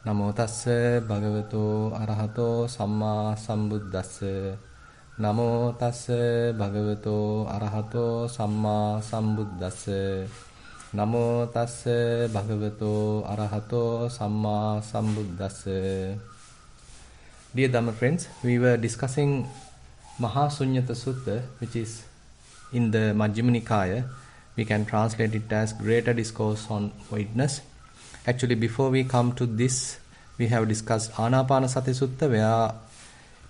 Namo tassa bhagavato arahato samma sambuddhassa. Namo tassa bhagavato arahato samma sambuddhassa. Namo tassa bhagavato arahato samma sambuddhassa. Dear Dhamma friends, we were discussing Maha Sunnata Sutta, which is in the Majjhima Nikaya. We can translate it as Greater Discourse on Voidness. Actually, before we come to this, we have discussed Anapanasati Sutta, where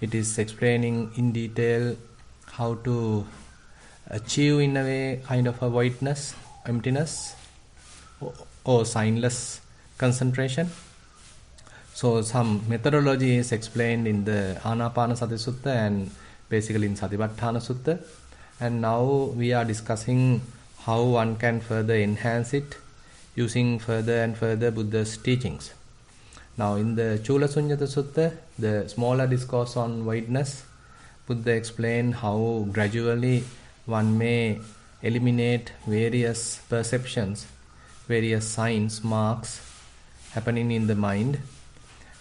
it is explaining in detail how to achieve in a way kind of a voidness, emptiness, or signless concentration. So some methodology is explained in the Anapanasati Sutta and basically in Satipatthana Sutta. And now we are discussing how one can further enhance it using further and further Buddha's teachings. Now in the Chula Sunyata Sutta, the smaller discourse on voidness, Buddha explained how gradually one may eliminate various perceptions, various signs, marks happening in the mind,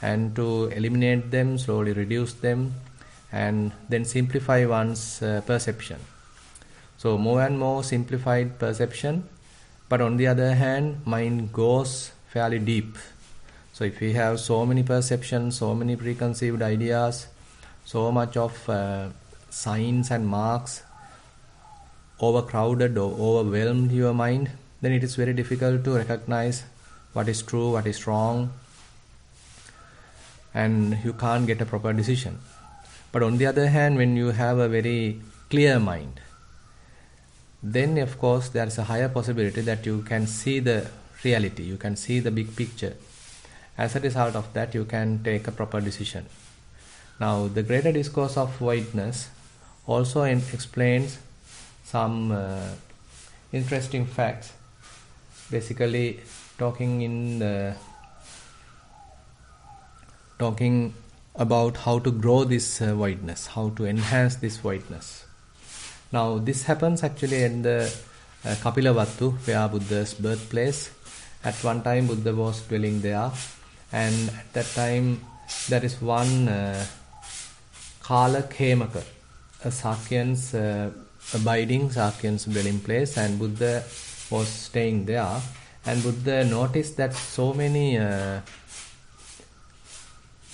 and to eliminate them, slowly reduce them, and then simplify one's perception. So more and more simplified perception, but on the other hand, mind goes fairly deep. So if we have so many perceptions, so many preconceived ideas, so much of signs and marks overcrowded or overwhelmed your mind, then it is very difficult to recognize what is true, what is wrong, and you can't get a proper decision. But on the other hand, when you have a very clear mind, then of course there is a higher possibility that you can see the reality, you can see the big picture. As a result of that, you can take a proper decision. Now the Greater Discourse of Voidness also explains some interesting facts, basically talking about how to grow this voidness, how to enhance this voidness. Now this happens actually in the Kapilavatthu, where Buddha's birthplace. At one time Buddha was dwelling there, and at that time there is one Kala Khemaka, a Sakyan's abiding, Sakyan's dwelling place, and Buddha was staying there. And Buddha noticed that so many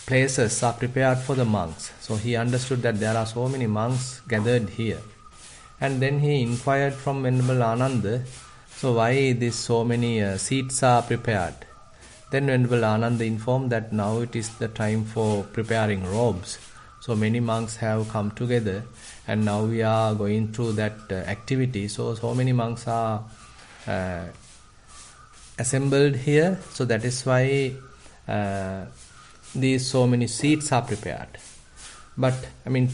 places are prepared for the monks. So he understood that there are so many monks gathered here. And then he inquired from Venerable Ananda, so why this so many seats are prepared? Then Venerable Ananda informed that now it is the time for preparing robes. So many monks have come together, and now we are going through that activity. So many monks are assembled here. So that is why these so many seats are prepared. But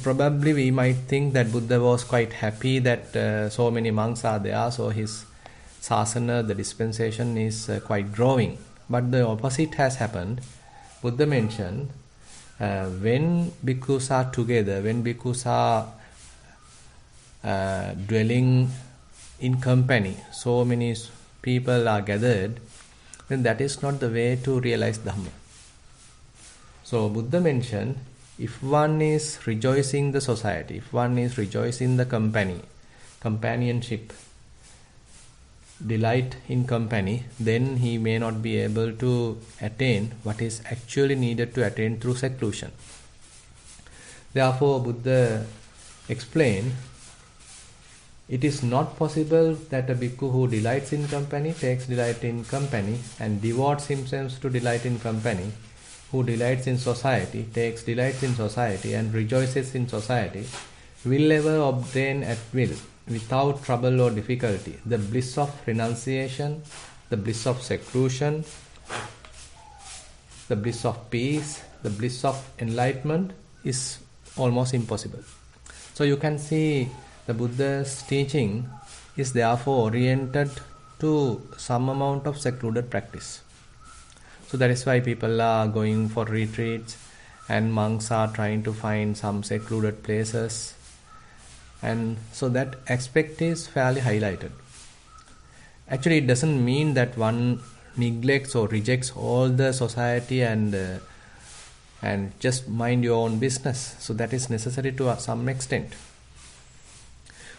probably we might think that Buddha was quite happy that so many monks are there, so his sasana, the dispensation, is quite growing. But the opposite has happened. Buddha mentioned when bhikkhus are together, when bhikkhus are dwelling in company, so many people are gathered, then that is not the way to realize Dhamma. So Buddha mentioned, if one is rejoicing the society, if one is rejoicing the company, companionship, delight in company, then he may not be able to attain what is actually needed to attain through seclusion. Therefore, Buddha explained, it is not possible that a bhikkhu who delights in company, takes delight in company, and devotes himself to delight in company, who delights in society, takes delight in society, and rejoices in society, will ever obtain at will, without trouble or difficulty, the bliss of renunciation, the bliss of seclusion, the bliss of peace, the bliss of enlightenment is almost impossible. So you can see the Buddha's teaching is therefore oriented to some amount of secluded practice. So that is why people are going for retreats, and monks are trying to find some secluded places. And so that aspect is fairly highlighted. Actually, it doesn't mean that one neglects or rejects all the society and just mind your own business. So that is necessary to some extent.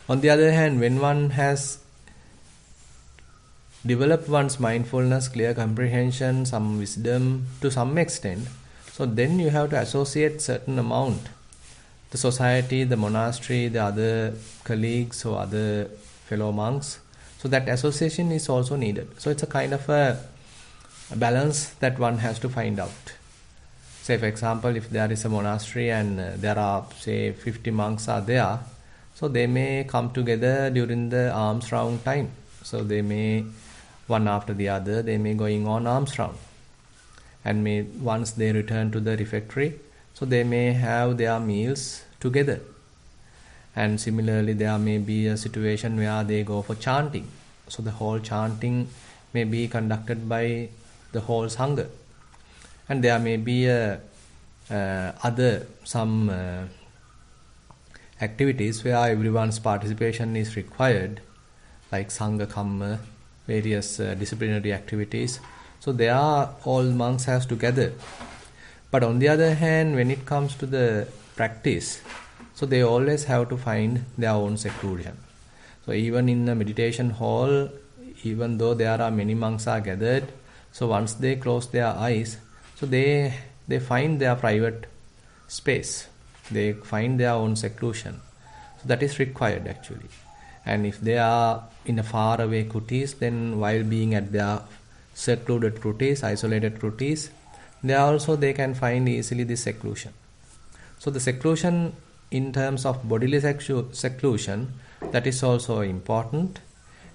On the other hand, when one has developed one's mindfulness, clear comprehension, some wisdom to some extent, so then you have to associate certain amount. The society, the monastery, the other colleagues or other fellow monks. So that association is also needed. So it's a kind of a balance that one has to find out. Say for example, if there is a monastery and there are say 50 monks are there, so they may come together during the alms round time. So they may, one after the other, they may going on alms round. And may once they return to the refectory, so they may have their meals together. And similarly, there may be a situation where they go for chanting. So the whole chanting may be conducted by the whole Sangha. And there may be other some activities where everyone's participation is required, like Sangha Kamma, various disciplinary activities. So they are all monks has together. But on the other hand, when it comes to the practice, so they always have to find their own seclusion. So even in a meditation hall, even though there are many monks are gathered, so once they close their eyes, so they find their private space. They find their own seclusion. So that is required actually. And if they are in a far away kutis, then while being at their secluded kutis, isolated kutis, there also they can find easily this seclusion. So the seclusion in terms of bodily seclusion, that is also important.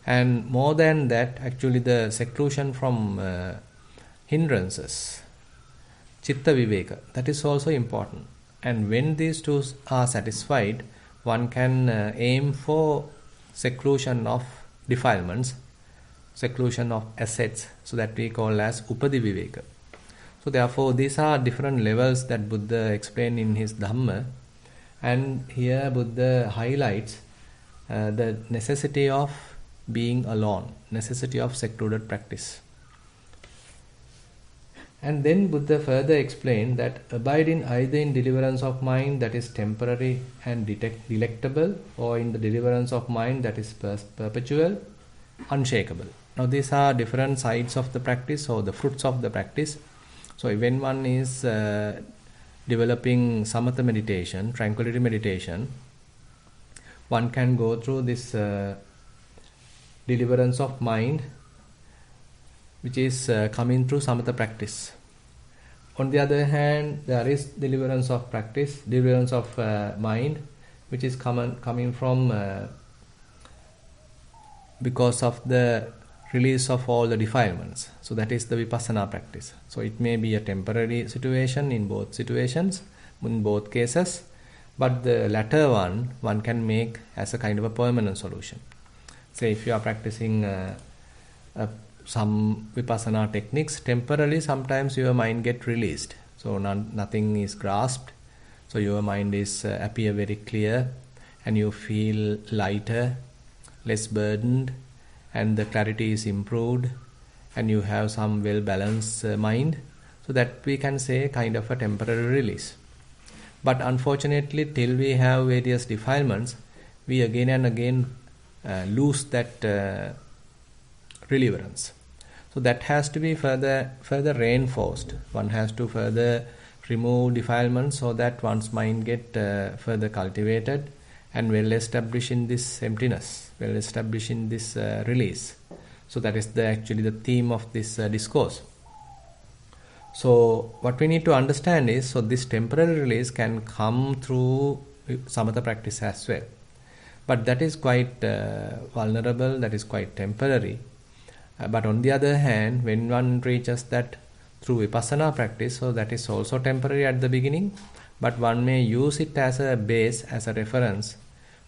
And more than that, actually the seclusion from hindrances, chitta viveka, that is also important. And when these two are satisfied, one can aim for seclusion of defilements, seclusion of assets, so that we call as upadi viveka. So therefore these are different levels that Buddha explained in his Dhamma, and here Buddha highlights the necessity of being alone, necessity of secluded practice. And then Buddha further explained that abide in either in deliverance of mind that is temporary and delectable, or in the deliverance of mind that is perpetual, unshakable. Now these are different sides of the practice, or the fruits of the practice. So when one is developing samatha meditation, tranquility meditation, one can go through this deliverance of mind, which is coming through samatha practice. On the other hand, there is deliverance of practice, deliverance of mind, which is coming from because of the release of all the defilements. So that is the vipassana practice. So it may be a temporary situation in both situations, in both cases, but the latter one can make as a kind of a permanent solution. Say if you are practicing some vipassana techniques, temporarily sometimes your mind get released. So nothing is grasped. So your mind is appear very clear, and you feel lighter, less burdened, and the clarity is improved, and you have some well-balanced mind. So that we can say kind of a temporary release. But unfortunately, till we have various defilements, we again and again lose that deliverance. So that has to be further reinforced. One has to further remove defilements so that one's mind get further cultivated and well established in this emptiness, well established in this release. So that is actually the theme of this discourse. So what we need to understand is, so this temporary release can come through samatha practice as well. But that is quite vulnerable, that is quite temporary. But on the other hand, when one reaches that through vipassana practice, so that is also temporary at the beginning, but one may use it as a base, as a reference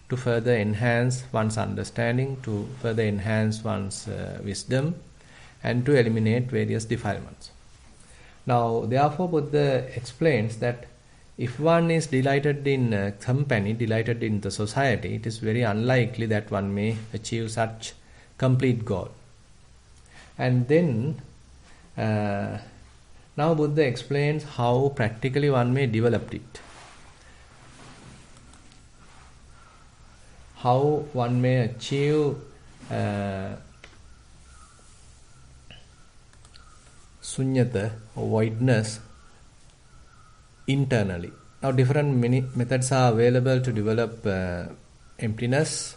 to further enhance one's understanding, to further enhance one's wisdom, and to eliminate various defilements. Now, therefore, Buddha explains that if one is delighted in company, delighted in the society, it is very unlikely that one may achieve such complete goal. And then Now Buddha explains how practically one may develop it. How one may achieve sunyata or voidness internally. Now different many methods are available to develop emptiness.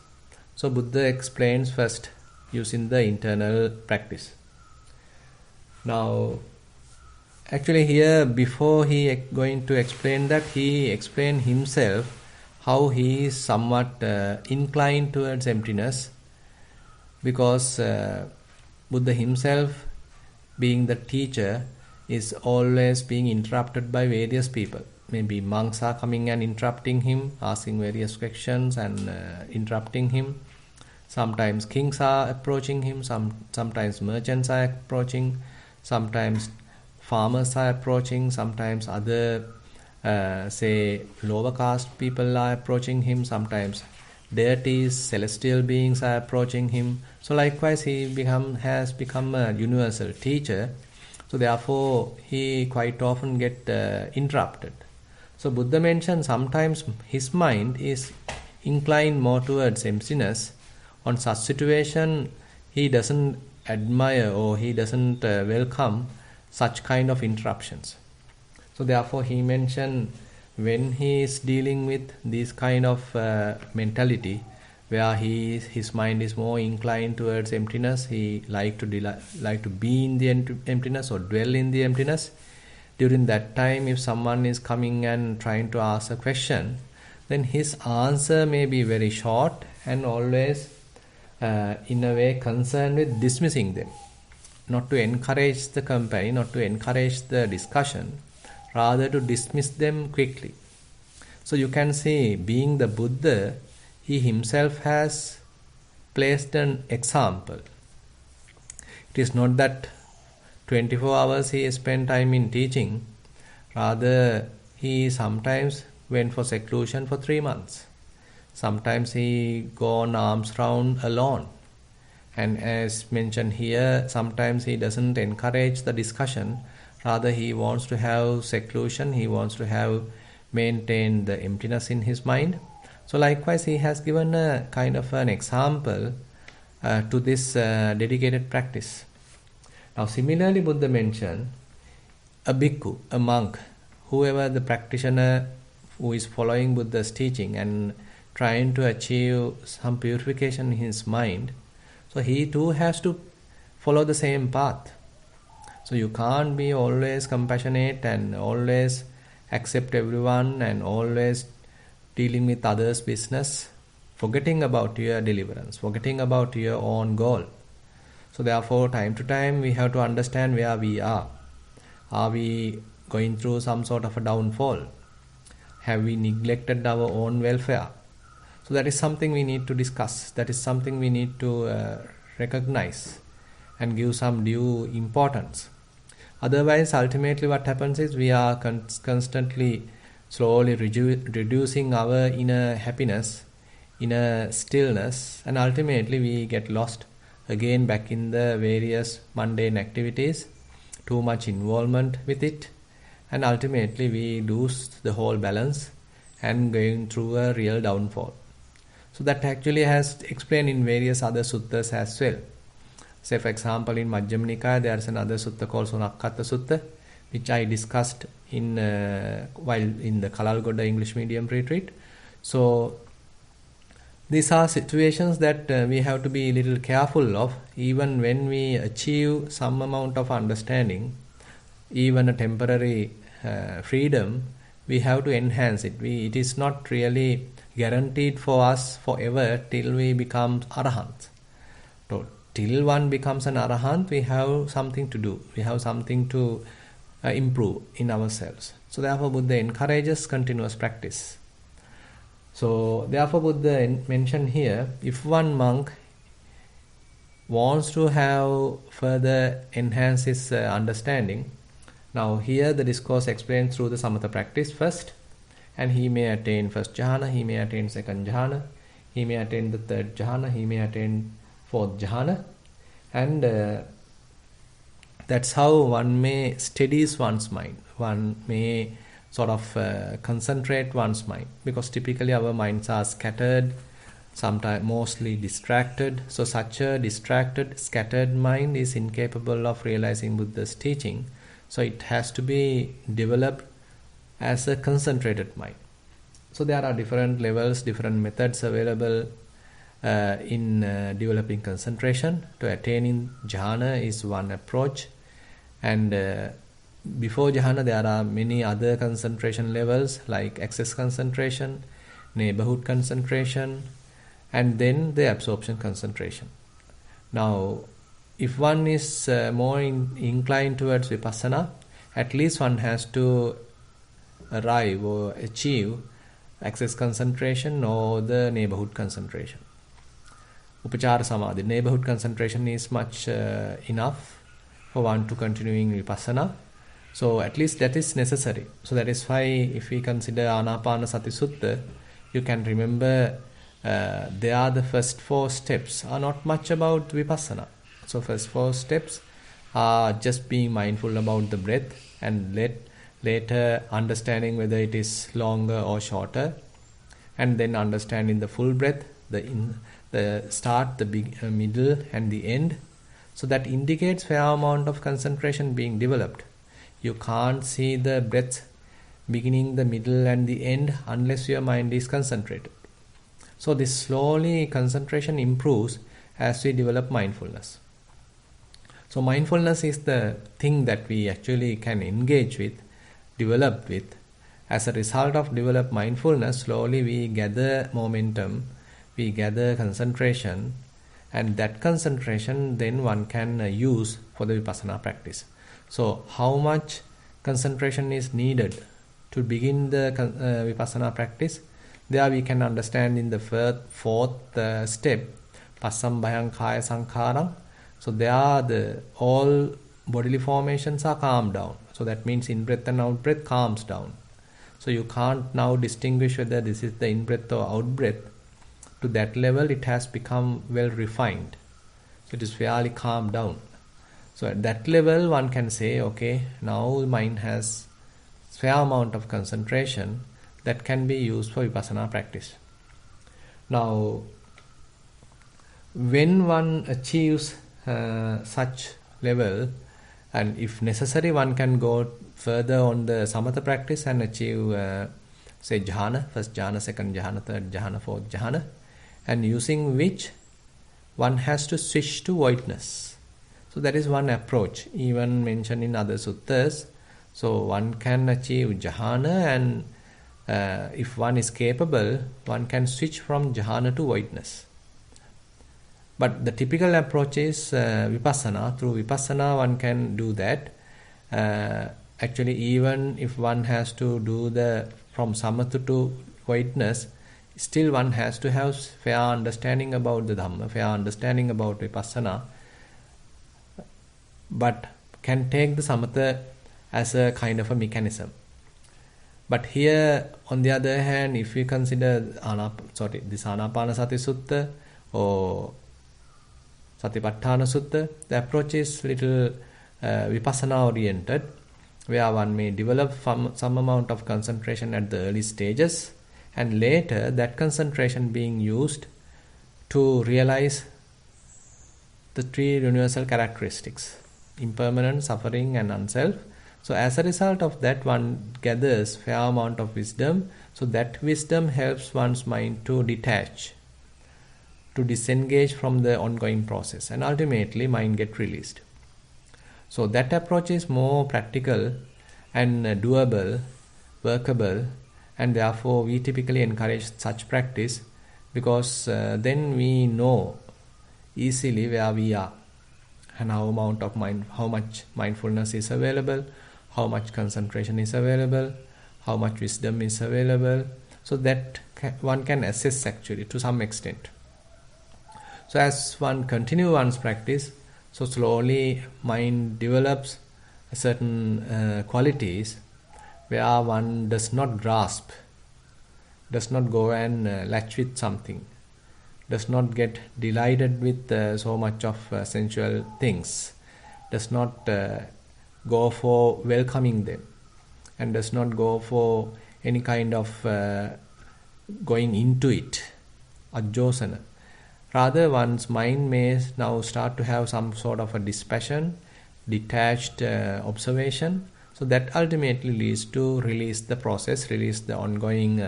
So Buddha explains first using the internal practice. Now actually here before he going to explain that, he explained himself how he is somewhat inclined towards emptiness, because Buddha himself, being the teacher, is always being interrupted by various people. Maybe monks are coming and interrupting him, asking various questions and interrupting him. Sometimes kings are approaching him, sometimes merchants are approaching, sometimes farmers are approaching, sometimes other say lower caste people are approaching him, sometimes deities, celestial beings are approaching him. So likewise he has become a universal teacher. So therefore he quite often get interrupted. So Buddha mentioned sometimes his mind is inclined more towards emptiness. On such situation, he doesn't admire or he doesn't welcome such kind of interruptions. So therefore he mentioned when he is dealing with this kind of mentality, where his mind is more inclined towards emptiness, he like to be in the emptiness or dwell in the emptiness. During that time, if someone is coming and trying to ask a question, then his answer may be very short and always in a way concerned with dismissing them, not to encourage the company, not to encourage the discussion, rather to dismiss them quickly. So you can see, being the Buddha, he himself has placed an example. It is not that 24 hours he spent time in teaching, rather he sometimes went for seclusion for 3 months. Sometimes he go on alms round alone. And as mentioned here, sometimes he doesn't encourage the discussion, rather he wants to have seclusion, he wants to have maintain the emptiness in his mind. So likewise he has given a kind of an example to this dedicated practice. Now similarly Buddha mentioned a bhikkhu, a monk, whoever the practitioner who is following Buddha's teaching and trying to achieve some purification in his mind, so he too has to follow the same path. So you can't be always compassionate and always accept everyone and always dealing with others' business, forgetting about your deliverance, forgetting about your own goal. So therefore, time to time, we have to understand where we are. Are we going through some sort of a downfall? Have we neglected our own welfare? So that is something we need to discuss. That is something we need to recognize and give some due importance. Otherwise, ultimately what happens is we are constantly, slowly reducing our inner happiness, inner stillness, and ultimately we get lost again back in the various mundane activities, too much involvement with it, and ultimately we lose the whole balance and going through a real downfall. So that actually has explained in various other suttas as well. Say for example in Majjhima Nikaya there is another sutta called Sunnata Sutta, which I discussed in while in the Kalalgoda English medium retreat. So these are situations that we have to be a little careful of. Even when we achieve some amount of understanding, even a temporary freedom, we have to enhance it. It is not really guaranteed for us forever till we become arahants. So till one becomes an arahant, we have something to do. We have something to improve in ourselves. So therefore Buddha encourages continuous practice. So therefore Buddha mentioned here, if one monk wants to have further enhance his understanding, now here the discourse explains through the samatha practice first, and he may attain first jhana, he may attain second jhana, he may attain the third jhana, he may attain fourth jhana, and That's how one may steadies one's mind. One may sort of concentrate one's mind, because typically our minds are scattered, sometimes mostly distracted. So such a distracted, scattered mind is incapable of realizing Buddha's teaching. So it has to be developed as a concentrated mind. So there are different levels, different methods available in developing concentration. To attaining jhana is one approach, and before jhana there are many other concentration levels like access concentration, neighborhood concentration, and then the absorption concentration. Now, if one is more inclined towards vipassana, at least one has to arrive or achieve access concentration or the neighborhood concentration. Upachara samadhi, neighborhood concentration is much enough for one to continuing vipassana. So at least that is necessary. So that is why if we consider Anapanasati Sutta, you can remember there are the first 4 steps are not much about vipassana. So first 4 steps are just being mindful about the breath, and later understanding whether it is longer or shorter, and then understanding the full breath, the start, the middle and the end. So that indicates fair amount of concentration being developed. You can't see the breath beginning, the middle and the end unless your mind is concentrated. So this slowly concentration improves as we develop mindfulness. So mindfulness is the thing that we actually can engage with, develop with. As a result of develop mindfulness, slowly we gather momentum, we gather concentration, and that concentration then one can use for the vipassana practice. So how much concentration is needed to begin the vipassana practice? There we can understand in the fourth step, Passambhayang Kaya Sankharang. So there all bodily formations are calmed down. So that means in-breath and out-breath calms down. So you can't now distinguish whether this is the in-breath or out-breath. To that level it has become well refined. So it is fairly calmed down. So at that level one can say, okay, now the mind has fair amount of concentration that can be used for vipassana practice. Now, when one achieves such level, and if necessary one can go further on the samatha practice and achieve say jhana, first jhana, second jhana, third jhana, fourth jhana, and using which one has to switch to voidness. So that is one approach, even mentioned in other suttas. So one can achieve jhana, and if one is capable, one can switch from jhana to voidness. But the typical approach is vipassana. Through vipassana one can do that. Actually, even if one has to do from samatha to voidness, still one has to have fair understanding about the Dhamma, fair understanding about vipassana, but can take the samatha as a kind of a mechanism. But here, on the other hand, if we consider this Anapanasati Sutta or Satipatthana Sutta, the approach is little vipassana oriented, where one may develop some amount of concentration at the early stages, and later that concentration being used to realize the 3 universal characteristics: impermanent, suffering and unself. So as a result of that, one gathers fair amount of wisdom. So that wisdom helps one's mind to detach, to disengage from the ongoing process, and ultimately mind get released. So that approach is more practical and doable, workable, and therefore we typically encourage such practice, because then we know easily where we are and how much mindfulness is available, how much concentration is available, how much wisdom is available. So that one can assess actually to some extent. So as one continue one's practice, so slowly mind develops certain qualities where one does not grasp, does not go and latch with something, does not get delighted with so much of sensual things, does not go for welcoming them, and does not go for any kind of going into it, ajjosana. Rather, one's mind may now start to have some sort of a dispassion, detached observation. So that ultimately leads to release the process, release the ongoing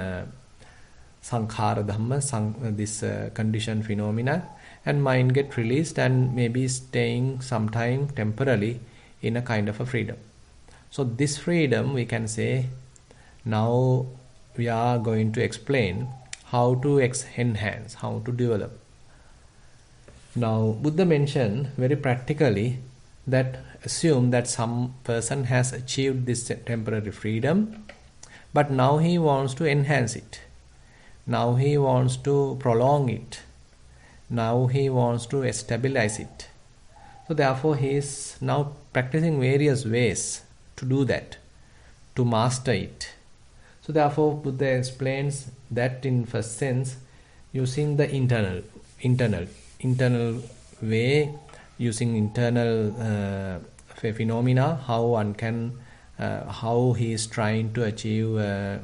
sankhara dhamma, this conditioned phenomena, and mind get released and maybe staying sometime temporarily in a kind of a freedom. So this freedom, we can say, now we are going to explain how to enhance, how to develop. Now, Buddha mentioned very practically that assume that some person has achieved this temporary freedom, but now he wants to enhance it. Now he wants to prolong it. Now he wants to stabilize it. So therefore he is now practicing various ways to do that, to master it. So therefore Buddha explains that in first sense using the internal way, using internal phenomena, how one can, how he is trying to achieve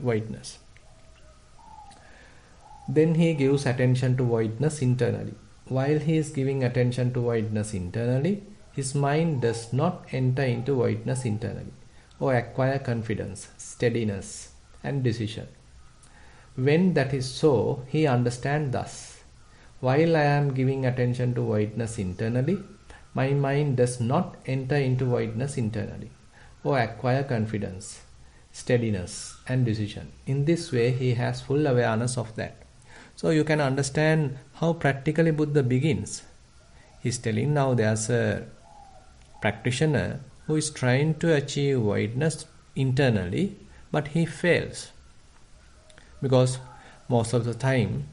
voidness. Then he gives attention to voidness internally. While he is giving attention to voidness internally, his mind does not enter into voidness internally or acquire confidence, steadiness, and decision. When that is so, he understands thus: while I am giving attention to voidness internally, my mind does not enter into voidness internally or acquire confidence, steadiness, and decision. In this way, he has full awareness of that. So you can understand how practically Buddha begins. He's telling now there's a practitioner who is trying to achieve voidness internally, but he fails. Because most of the time,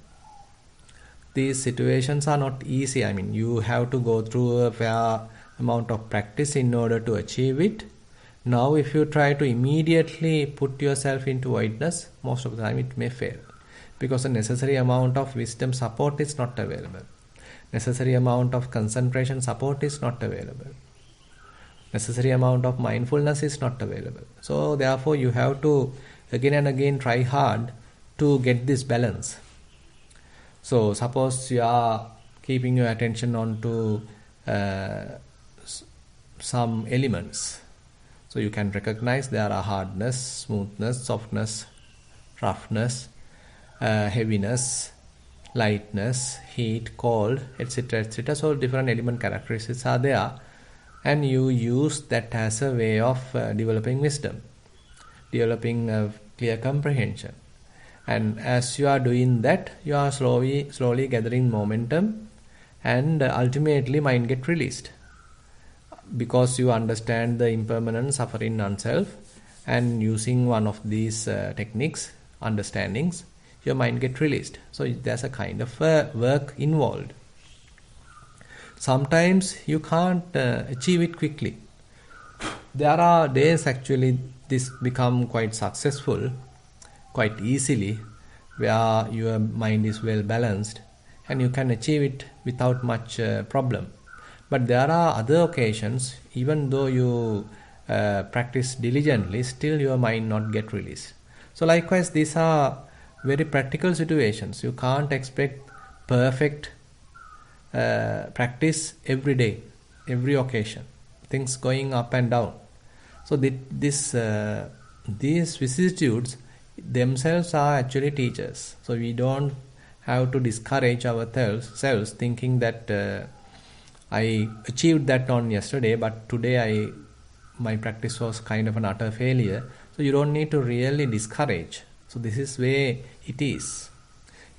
these situations are not easy. I mean, you have to go through a fair amount of practice in order to achieve it. Now, if you try to immediately put yourself into voidness, most of the time it may fail. Because the necessary amount of wisdom support is not available. Necessary amount of concentration support is not available. Necessary amount of mindfulness is not available. So therefore you have to again and again try hard to get this balance. So suppose you are keeping your attention on to some elements. So you can recognize there are hardness, smoothness, softness, roughness, heaviness, lightness, heat, cold, etc., etc. So different element characteristics are there, and you use that as a way of developing wisdom, developing clear comprehension. And as you are doing that, you are slowly gathering momentum, and ultimately mind get released, because you understand the impermanent suffering non-self, and using one of these techniques, understandings, your mind get released. So there's a kind of work involved. Sometimes you can't achieve it quickly. There are days actually this become quite successful, quite easily, where your mind is well balanced and you can achieve it without much problem. But there are other occasions, even though you practice diligently, still your mind not get released. So likewise, these are very practical situations. You can't expect perfect practice every day, every occasion. Things going up and down. So these vicissitudes themselves are actually teachers. So we don't have to discourage ourselves thinking that I achieved that on yesterday, but today my practice was kind of an utter failure. So you don't need to really discourage. So this is way it is.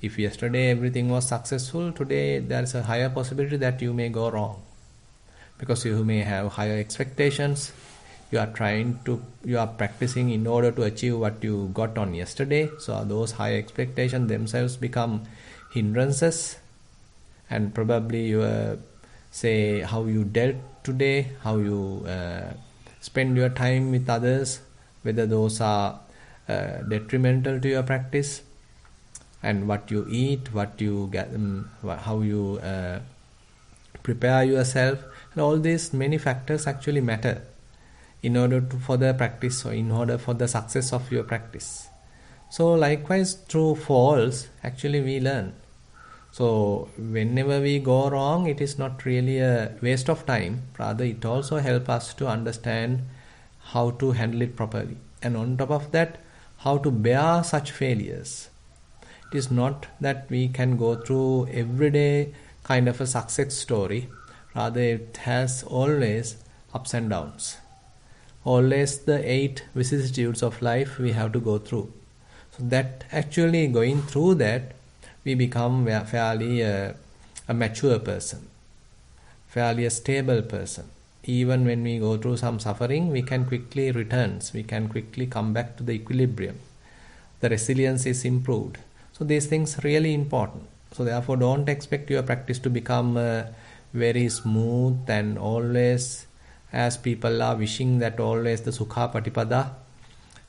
If yesterday everything was successful, today there is a higher possibility that you may go wrong, because you may have higher expectations. You are practicing in order to achieve what you got on yesterday. So those high expectations themselves become hindrances, and probably your say how you dealt today, how you spend your time with others, whether those are detrimental to your practice, and what you eat, what you get, how you prepare yourself, And all these many factors actually matter in order to for the practice or in order for the success of your practice. So likewise through falls actually we learn. So whenever we go wrong, it is not really a waste of time, rather it also helps us to understand how to handle it properly, and on top of that how to bear such failures. It is not that we can go through everyday kind of a success story, rather it has always ups and downs, always the 8 vicissitudes of life we have to go through. So that actually going through that, we become fairly a mature person, fairly a stable person. Even when we go through some suffering, we can quickly return, we can quickly come back to the equilibrium. The resilience is improved. So these things are really important. So therefore don't expect your practice to become very smooth and always, as people are wishing that always the Sukha Patipada,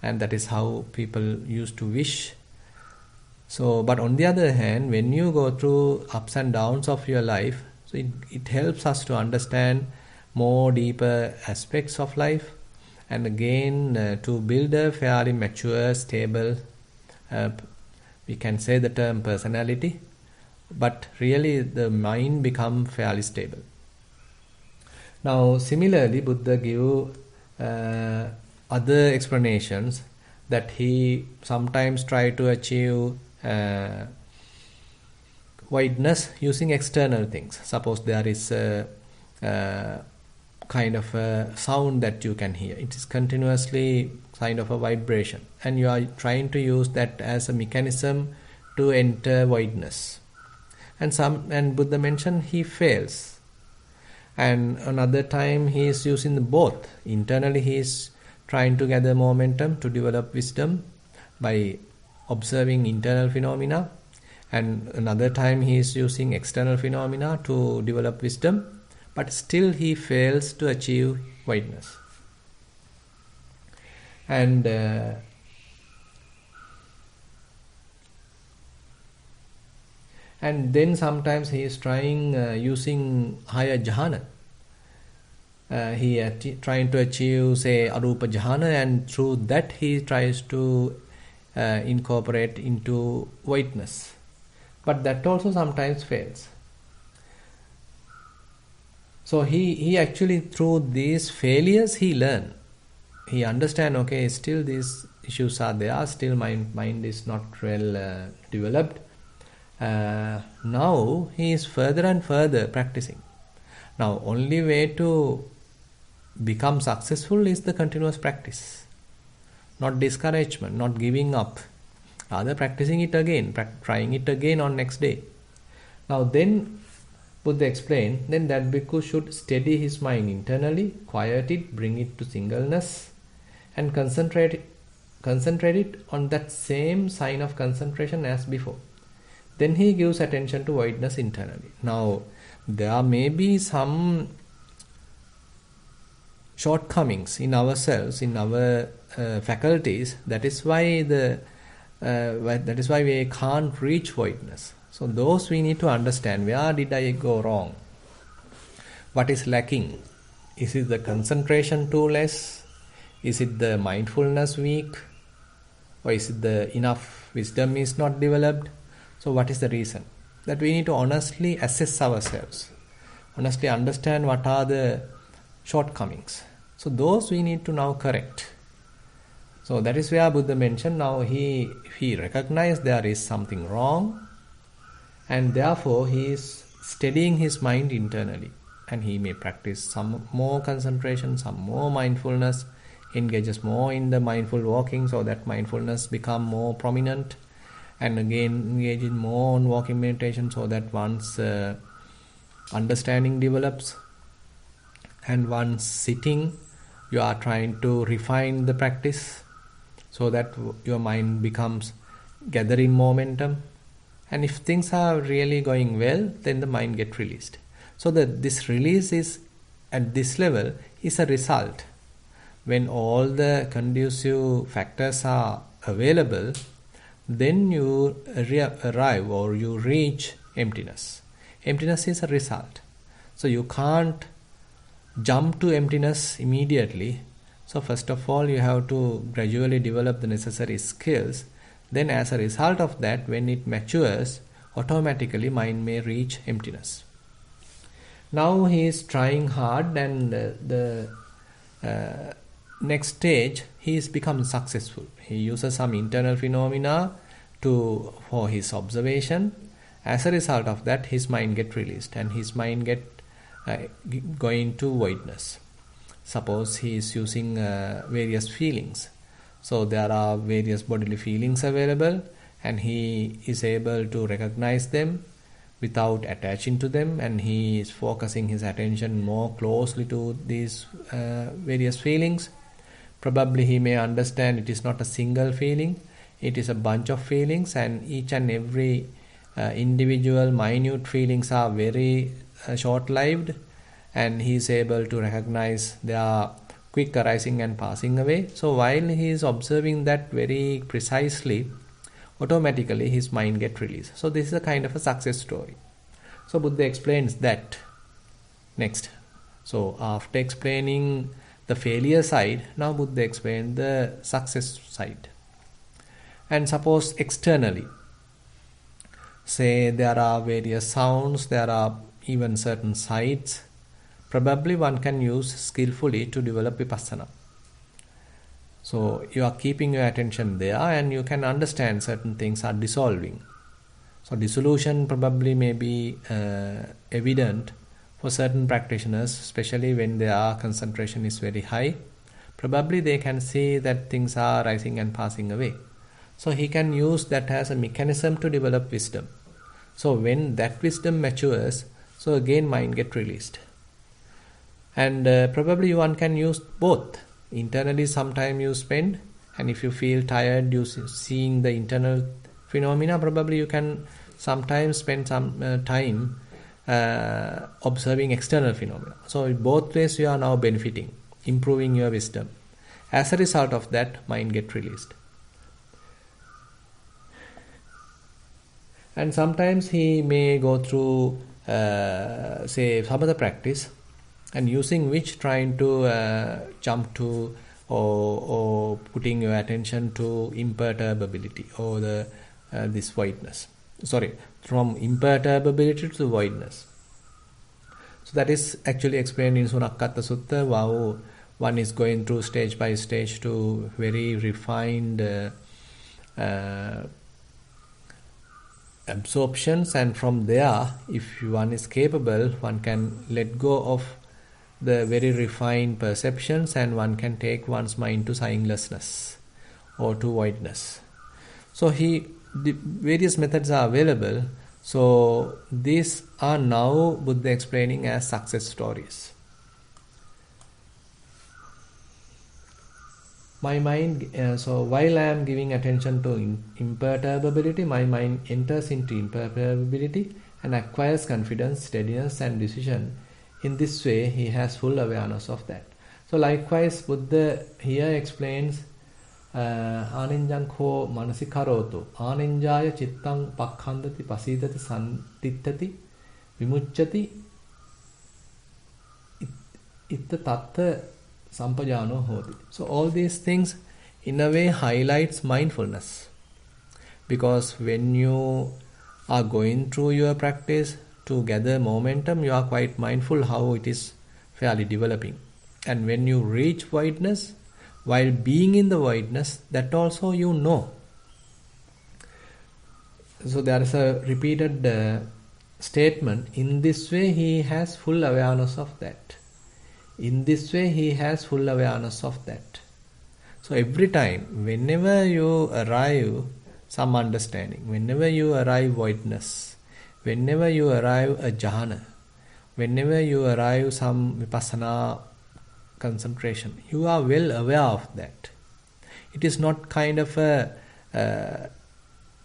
and that is how people used to wish. So, but on the other hand, when you go through ups and downs of your life, so it helps us to understand more deeper aspects of life, and again to build a fairly mature, stable, we can say the term personality, but really the mind become fairly stable. Now similarly Buddha give other explanations that he sometimes try to achieve voidness using external things. Suppose there is a kind of a sound that you can hear. It is continuously kind of a vibration, and you are trying to use that as a mechanism to enter voidness. And Buddha mentioned he fails. And another time he is using both. Internally he is trying to gather momentum to develop wisdom by observing internal phenomena, and another time he is using external phenomena to develop wisdom, but still he fails to achieve voidness. And then sometimes he is trying using higher jhana. He trying to achieve, say, arupa jhana, and through that he tries to incorporate into voidness. But that also sometimes fails. So he actually, through these failures, he learn. He understand, okay, still these issues are there, still my mind is not well developed. Now he is further and further practicing. Now only way to become successful is the continuous practice, not discouragement, not giving up, rather practicing it again, trying it again on next day. Now then Buddha explained, then that bhikkhu should steady his mind internally, quiet it, bring it to singleness, and concentrate it on that same sign of concentration as before. Then he gives attention to voidness internally. Now there may be some shortcomings in ourselves, in our faculties. That is why we can't reach voidness. So those we need to understand. Where did I go wrong? What is lacking? Is it the concentration too less? Is it the mindfulness weak? Or is it the enough wisdom is not developed? So what is the reason? That we need to honestly assess ourselves, honestly understand what are the shortcomings. So those we need to now correct. So that is where Buddha mentioned, now he recognized there is something wrong, and therefore he is steadying his mind internally, and he may practice some more concentration, some more mindfulness, engages more in the mindful walking so that mindfulness become more prominent, and again engage in more on walking meditation so that one's understanding develops. And once sitting, you are trying to refine the practice so that your mind becomes gathering momentum. And if things are really going well, then the mind gets released. So that this release is at this level is a result. When all the conducive factors are available, then you arrive or you reach emptiness. Emptiness is a result. So you can't jump to emptiness immediately. So first of all, you have to gradually develop the necessary skills. Then as a result of that, when it matures, automatically mind may reach emptiness. Now he is trying hard, and the next stage, he is become successful. He uses some internal phenomena for his observation. As a result of that, his mind get released, and his mind get going to voidness. Suppose he is using various feelings. So there are various bodily feelings available, and he is able to recognize them without attaching to them, and he is focusing his attention more closely to these various feelings. Probably he may understand it is not a single feeling, it is a bunch of feelings, and each and every individual minute feelings are very short-lived, and he is able to recognize their quick arising and passing away. So while he is observing that very precisely, automatically his mind gets released. So this is a kind of a success story. So Buddha explains that next. So after explaining the failure side, now Buddha explains the success side. And suppose externally, say there are various sounds, there are even certain sights, probably one can use skillfully to develop vipassana. So you are keeping your attention there, and you can understand certain things are dissolving. So dissolution probably may be evident for certain practitioners, especially when their concentration is very high. Probably they can see that things are rising and passing away. So he can use that as a mechanism to develop wisdom. So when that wisdom matures, so again mind get released. And probably one can use both. Internally sometime you spend, and if you feel tired you seeing the internal phenomena, probably you can sometimes spend some time observing external phenomena. So in both ways you are now benefiting, improving your wisdom. As a result of that, mind get released. And sometimes he may go through say samatha practice, and using which trying to jump to or putting your attention to imperturbability or this voidness. From imperturbability to voidness. So that is actually explained in Sunnata Sutta, how one is going through stage by stage to very refined absorptions, and from there, if one is capable, one can let go of the very refined perceptions, and one can take one's mind to signlessness or to voidness. So the various methods are available. So these are now Buddha explaining as success stories. My mind, so while I am giving attention to imperturbability, my mind enters into imperturbability and acquires confidence, steadiness and decision. In this way, he has full awareness of that. So likewise, Buddha here explains Anenjang ko manasikaroto Anenjaya chittang pakkhandati pasidati santittati vimucchati itta tatta sampajano hoti. So all these things in a way highlights mindfulness, because when you are going through your practice to gather momentum, you are quite mindful how it is fairly developing. And when you reach voidness, while being in the voidness, that also you know. So there is a repeated statement, in this way he has full awareness of that. In this way he has full awareness of that. So every time, whenever you arrive some understanding, whenever you arrive voidness, whenever you arrive a jhana, whenever you arrive some vipassana concentration, you are well aware of that. It is not kind of a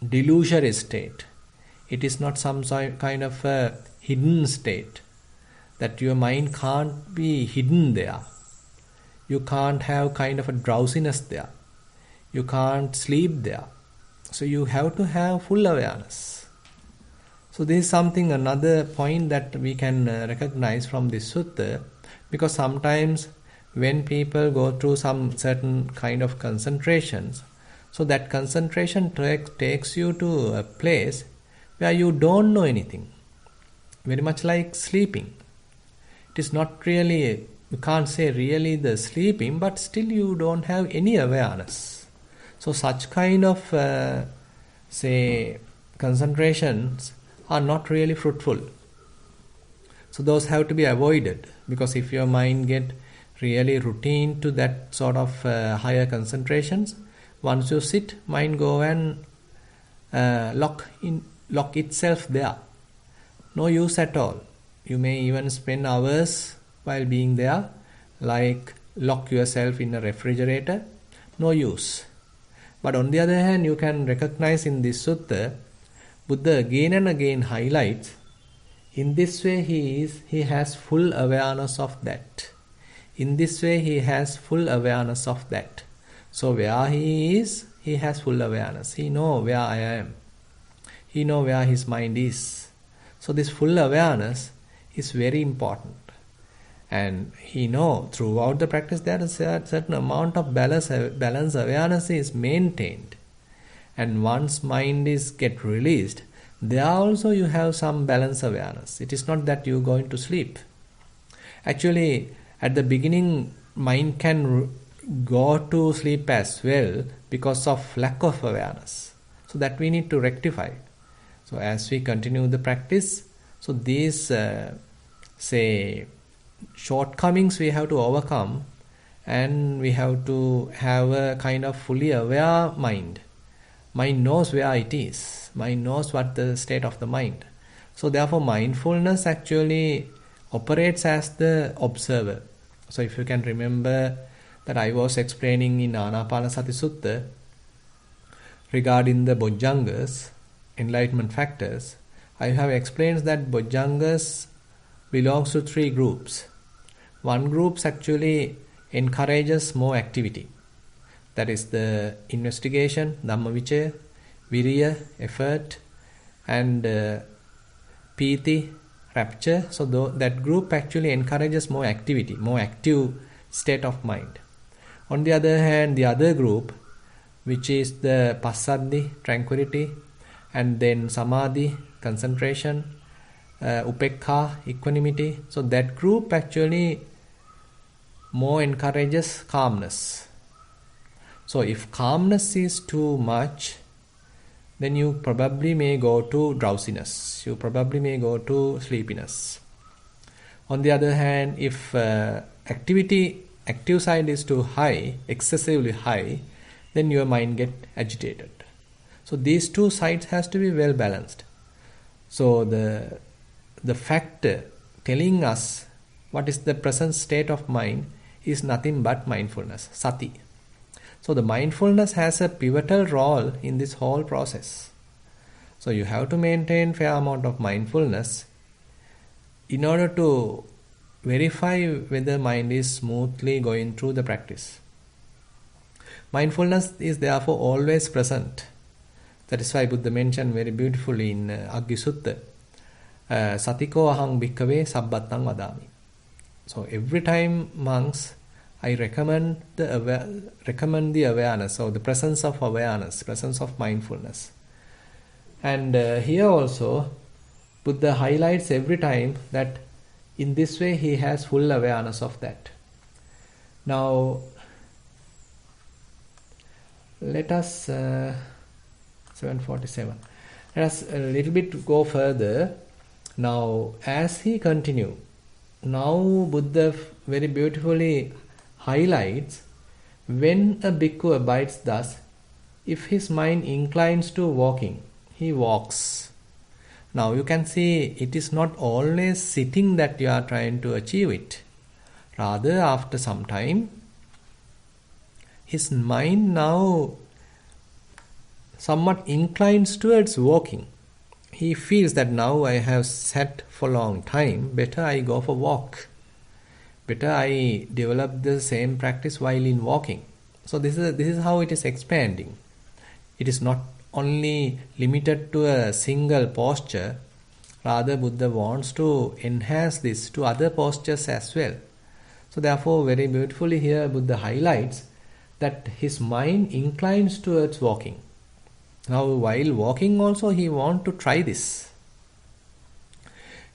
delusory state. It is not some kind of a hidden state that your mind can't be hidden there. You can't have kind of a drowsiness there. You can't sleep there. So you have to have full awareness. So So this is something, another point that we can recognize from this sutta, because sometimes when people go through some certain kind of concentrations, so that concentration takes you to a place where you don't know anything, very much like sleeping. It is not really, you can't say really the sleeping, but still you don't have any awareness. So such kind of say concentrations are not really fruitful. So those have to be avoided, because if your mind get really routine to that sort of higher concentrations, once you sit, mind go and lock itself there. No use at all. You may even spend hours while being there, like lock yourself in a refrigerator. No use. But on the other hand, you can recognize in this sutta, Buddha again and again highlights, in this way he has full awareness of that. In this way he has full awareness of that. So where he is, he has full awareness. He knows where I am. He knows where his mind is. So this full awareness is very important. And he knows throughout the practice there is a certain amount of balance awareness is maintained. And once mind is get released, there also you have some balance awareness. It is not that you are going to sleep. Actually, at the beginning, mind can go to sleep as well because of lack of awareness. So that we need to rectify. So as we continue the practice, so these say shortcomings we have to overcome, and we have to have a kind of fully aware mind. Mind knows where it is. Mind knows what the state of the mind. So therefore mindfulness actually operates as the observer. So if you can remember that I was explaining in Anapanasati Sutta regarding the Bojjhangas, enlightenment factors, I have explained that Bojjhangas belongs to three groups. One group actually encourages more activity. That is the investigation, Dhammavichaya, Viriya, effort, and Piti, rapture. So that group actually encourages more activity, more active state of mind. On the other hand, the other group, which is the Passaddhi, tranquility, and then Samadhi, concentration, Upekkha, equanimity. So that group actually more encourages calmness. So if calmness is too much, then you probably may go to drowsiness. You probably may go to sleepiness. On the other hand, if active side is too high, excessively high, then your mind get agitated. So these two sides has to be well balanced. So the factor telling us what is the present state of mind is nothing but mindfulness, sati. So the mindfulness has a pivotal role in this whole process. So you have to maintain fair amount of mindfulness in order to verify whether mind is smoothly going through the practice. Mindfulness is therefore always present. That is why Buddha mentioned very beautifully in Aggi Sutta, Satiko ahang bhikkhave sabbatang vadami. So every time monks, I recommend the awareness, or the presence of awareness, presence of mindfulness. And here also, Buddha highlights every time that in this way he has full awareness of that. Now, let us 747. Let us a little bit go further. Now, as he continue, now Buddha very beautifully highlights, when a bhikkhu abides thus, if his mind inclines to walking, he walks. Now you can see it is not always sitting that you are trying to achieve it. Rather, after some time, his mind now somewhat inclines towards walking. He feels that now I have sat for a long time, better I go for walk. Better I develop the same practice while in walking. So this is how it is expanding. It is not only limited to a single posture, Rather, Buddha wants to enhance this to other postures as well. So therefore, very beautifully here Buddha highlights that his mind inclines towards walking. Now, while walking also he wants to try this.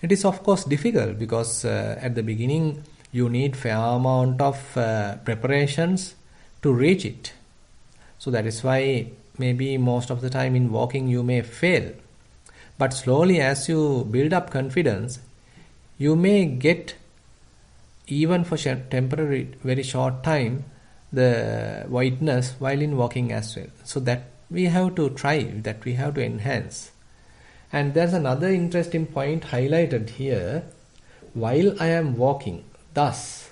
It is of course difficult because at the beginning you need fair amount of preparations to reach it. So that is why maybe most of the time in walking you may fail. But slowly as you build up confidence, you may get even for temporary, very short time, the whiteness while in walking as well. So that we have to try, that we have to enhance. And there's another interesting point highlighted here. While I am walking, thus,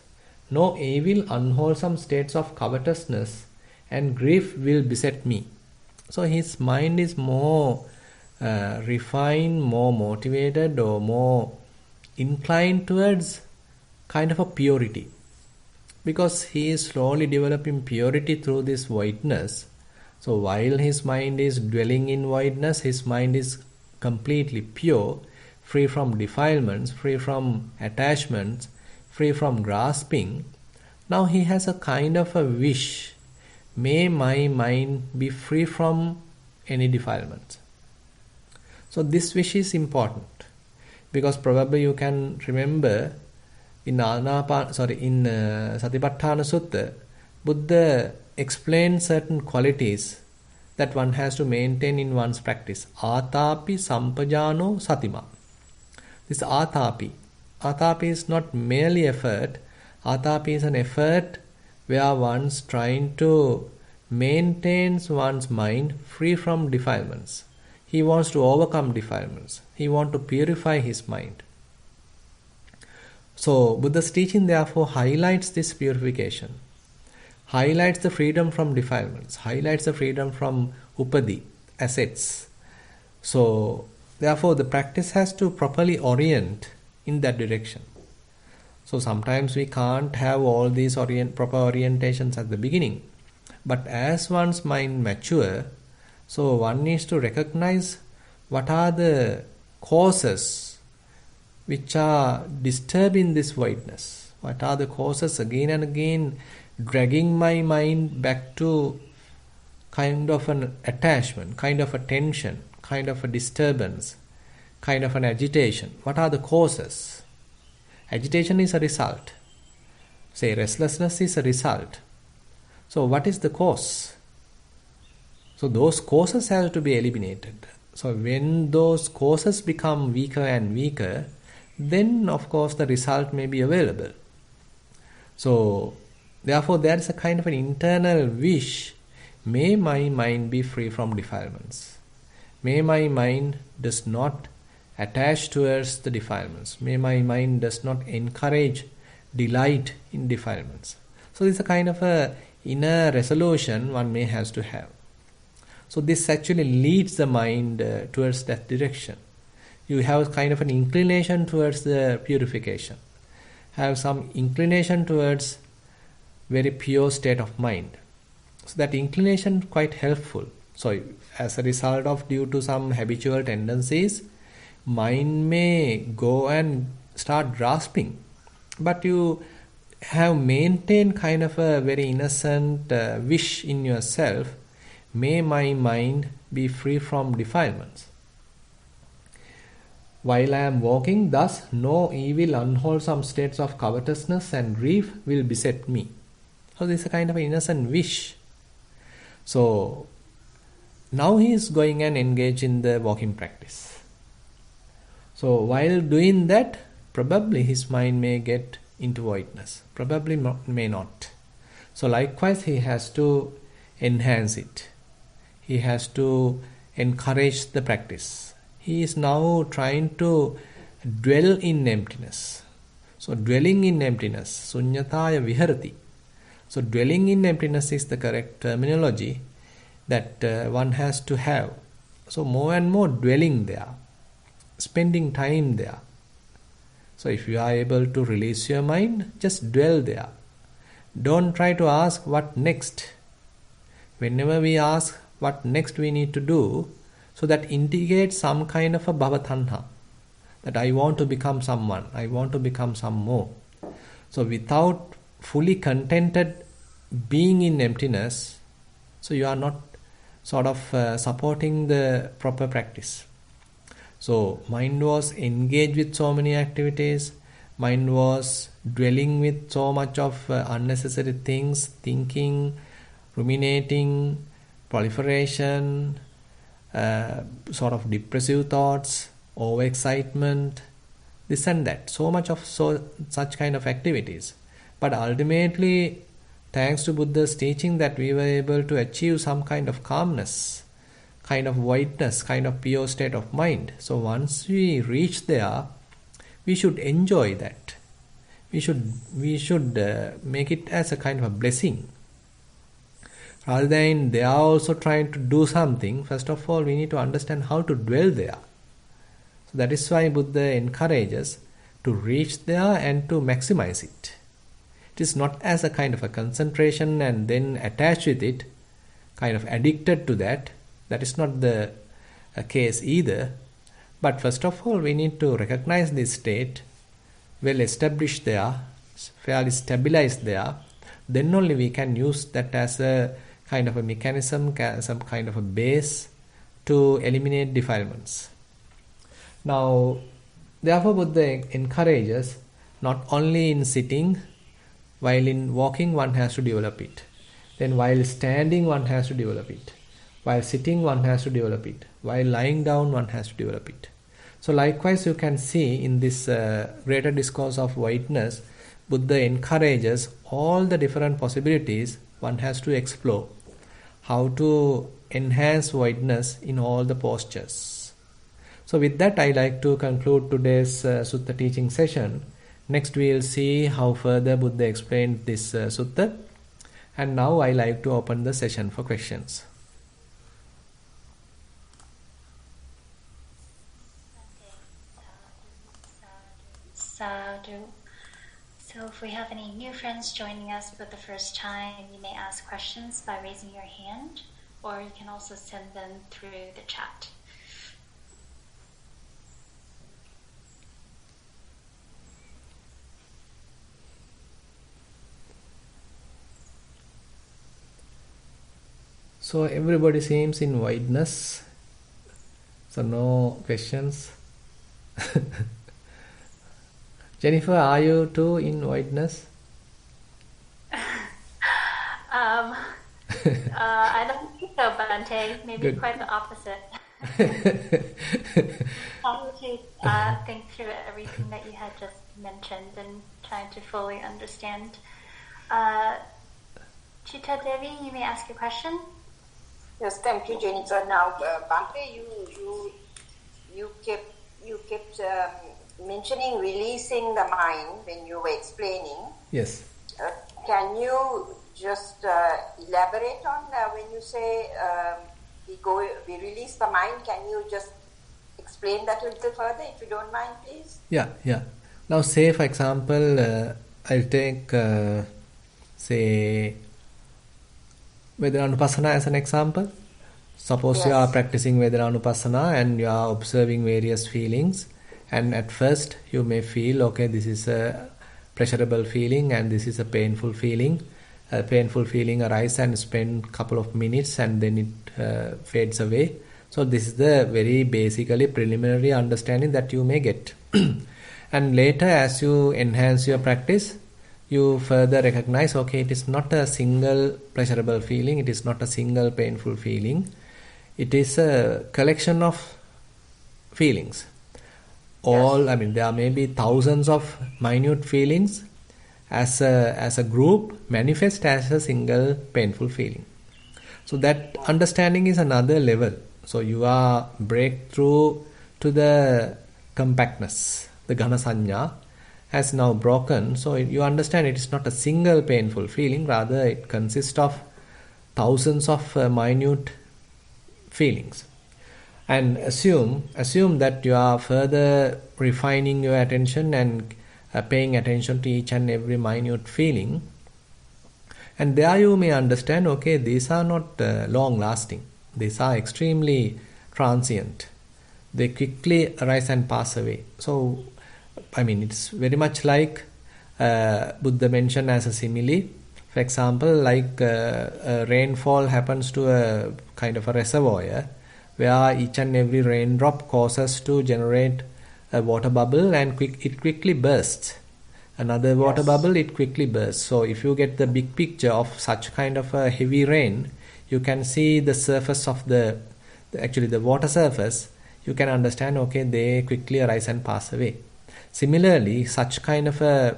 no evil, unwholesome states of covetousness and grief will beset me. So his mind is more refined, more motivated, or more inclined towards kind of a purity. Because he is slowly developing purity through this voidness. So while his mind is dwelling in voidness, his mind is completely pure, free from defilements, free from attachments, free from grasping. Now he has a kind of a wish. May my mind be free from any defilements. So this wish is important because probably you can remember in Satipatthana Sutta, Buddha explained certain qualities that one has to maintain in one's practice. Atapi sampajano satima. This atapi is not merely effort. Atapi is an effort where one's trying to maintain one's mind free from defilements. He wants to overcome defilements. He wants to purify his mind. So Buddha's teaching therefore highlights this purification, highlights the freedom from defilements, highlights the freedom from upadi, assets. So therefore the practice has to properly orient in that direction. So sometimes we can't have all these proper orientations at the beginning. But as one's mind mature, so one needs to recognize what are the causes which are disturbing this voidness. What are the causes again and again dragging my mind back to kind of an attachment, kind of a tension, kind of a disturbance, kind of an agitation. What are the causes? Agitation is a result. Say restlessness is a result. So what is the cause? So those causes have to be eliminated. So when those causes become weaker and weaker, then of course the result may be available. So therefore there is a kind of an internal wish. May my mind be free from defilements. May my mind does not attach towards the defilements. May my mind does not encourage delight in defilements. So this is a kind of a inner resolution one may has to have. So this actually leads the mind towards that direction. You have kind of an inclination towards the purification. Have some inclination towards very pure state of mind. So that inclination is quite helpful. So as a result of due to some habitual tendencies, mind may go and start grasping. But you have maintained kind of a very innocent wish in yourself. May my mind be free from defilements. While I am walking, thus no evil, unwholesome states of covetousness and grief will beset me. So this is a kind of an innocent wish. So now he is going and engage in the walking practice. So while doing that, probably his mind may get into voidness. Probably may not. So likewise he has to enhance it. He has to encourage the practice. He is now trying to dwell in emptiness. So dwelling in emptiness, sunyataya viharati. So dwelling in emptiness is the correct terminology that one has to have. So more and more dwelling there, spending time there. So if you are able to release your mind, just dwell there. Don't try to ask what next. Whenever we ask what next we need to do, so that indicates some kind of a bhava tanha. that I want to become someone, I want to become some more. So without fully contented being in emptiness, so you are not sort of supporting the proper practice. So mind was engaged with so many activities, mind was dwelling with so much of unnecessary things, thinking, ruminating, proliferation, sort of depressive thoughts, overexcitement, this and that, so much of such kind of activities. But ultimately, thanks to Buddha's teaching, that we were able to achieve some kind of calmness, kind of voidness, kind of pure state of mind. So once we reach there, we should enjoy that. We should make it as a kind of a blessing. Rather than they are also trying to do something, first of all, we need to understand how to dwell there. So that is why Buddha encourages to reach there and to maximize it. It is not as a kind of a concentration and then attached with it, kind of addicted to that. That is not the case either. But first of all, we need to recognize this state, well established there, fairly stabilized there. Then only we can use that as a kind of a mechanism, some kind of a base to eliminate defilements. Now, therefore, Buddha encourages not only in sitting, while in walking one has to develop it. Then while standing one has to develop it. While sitting one has to develop it. While lying down one has to develop it. So likewise you can see in this greater discourse of voidness, Buddha encourages all the different possibilities one has to explore. How to enhance voidness in all the postures. So with that I like to conclude today's Sutta teaching session. Next we will see how further Buddha explained this Sutta. And now I like to open the session for questions. Sadhu. So if we have any new friends joining us for the first time, you may ask questions by raising your hand, or you can also send them through the chat. So everybody seems in voidness. So no questions. Jennifer, are you too in voidness? I don't think so, Bhante. Maybe good. Quite the opposite. Trying to think through everything that you had just mentioned and trying to fully understand. Chitta Devi, you may ask your question. Yes, thank you, Jennifer. Now, Bhante, you kept mentioning releasing the mind when you were explaining. Yes. Can you just elaborate on when you say we release the mind? Can you just explain that a little further, if you don't mind, please? Yeah. Now, say for example, I'll take say Vedananupassana as an example. Suppose yes. You are practicing Vedananupassana and you are observing various feelings, and at first you may feel, okay, this is a pleasurable feeling and this is a painful feeling. A painful feeling arises and spend a couple of minutes and then it fades away. So this is the very basically preliminary understanding that you may get. And later, as you enhance your practice, you further recognize, okay, it is not a single pleasurable feeling, it is not a single painful feeling, it is a collection of feelings. All, I mean, there may be thousands of minute feelings as a group manifest as a single painful feeling. So that understanding is another level. So you are breakthrough to the compactness, the Ghana Sanya has now broken. So you understand it is not a single painful feeling, rather it consists of thousands of minute feelings. And assume that you are further refining your attention and paying attention to each and every minute feeling. And there you may understand, okay, these are not long lasting. These are extremely transient. they quickly arise and pass away. So, I mean, it's very much like Buddha mentioned as a simile. For example, like rainfall happens to a kind of a reservoir where each and every raindrop causes to generate a water bubble and it quickly bursts. Another water bubble, it quickly bursts. So if you get the big picture of such kind of a heavy rain, you can see the surface of the water surface. You can understand, okay, they quickly arise and pass away. Similarly, such kind of a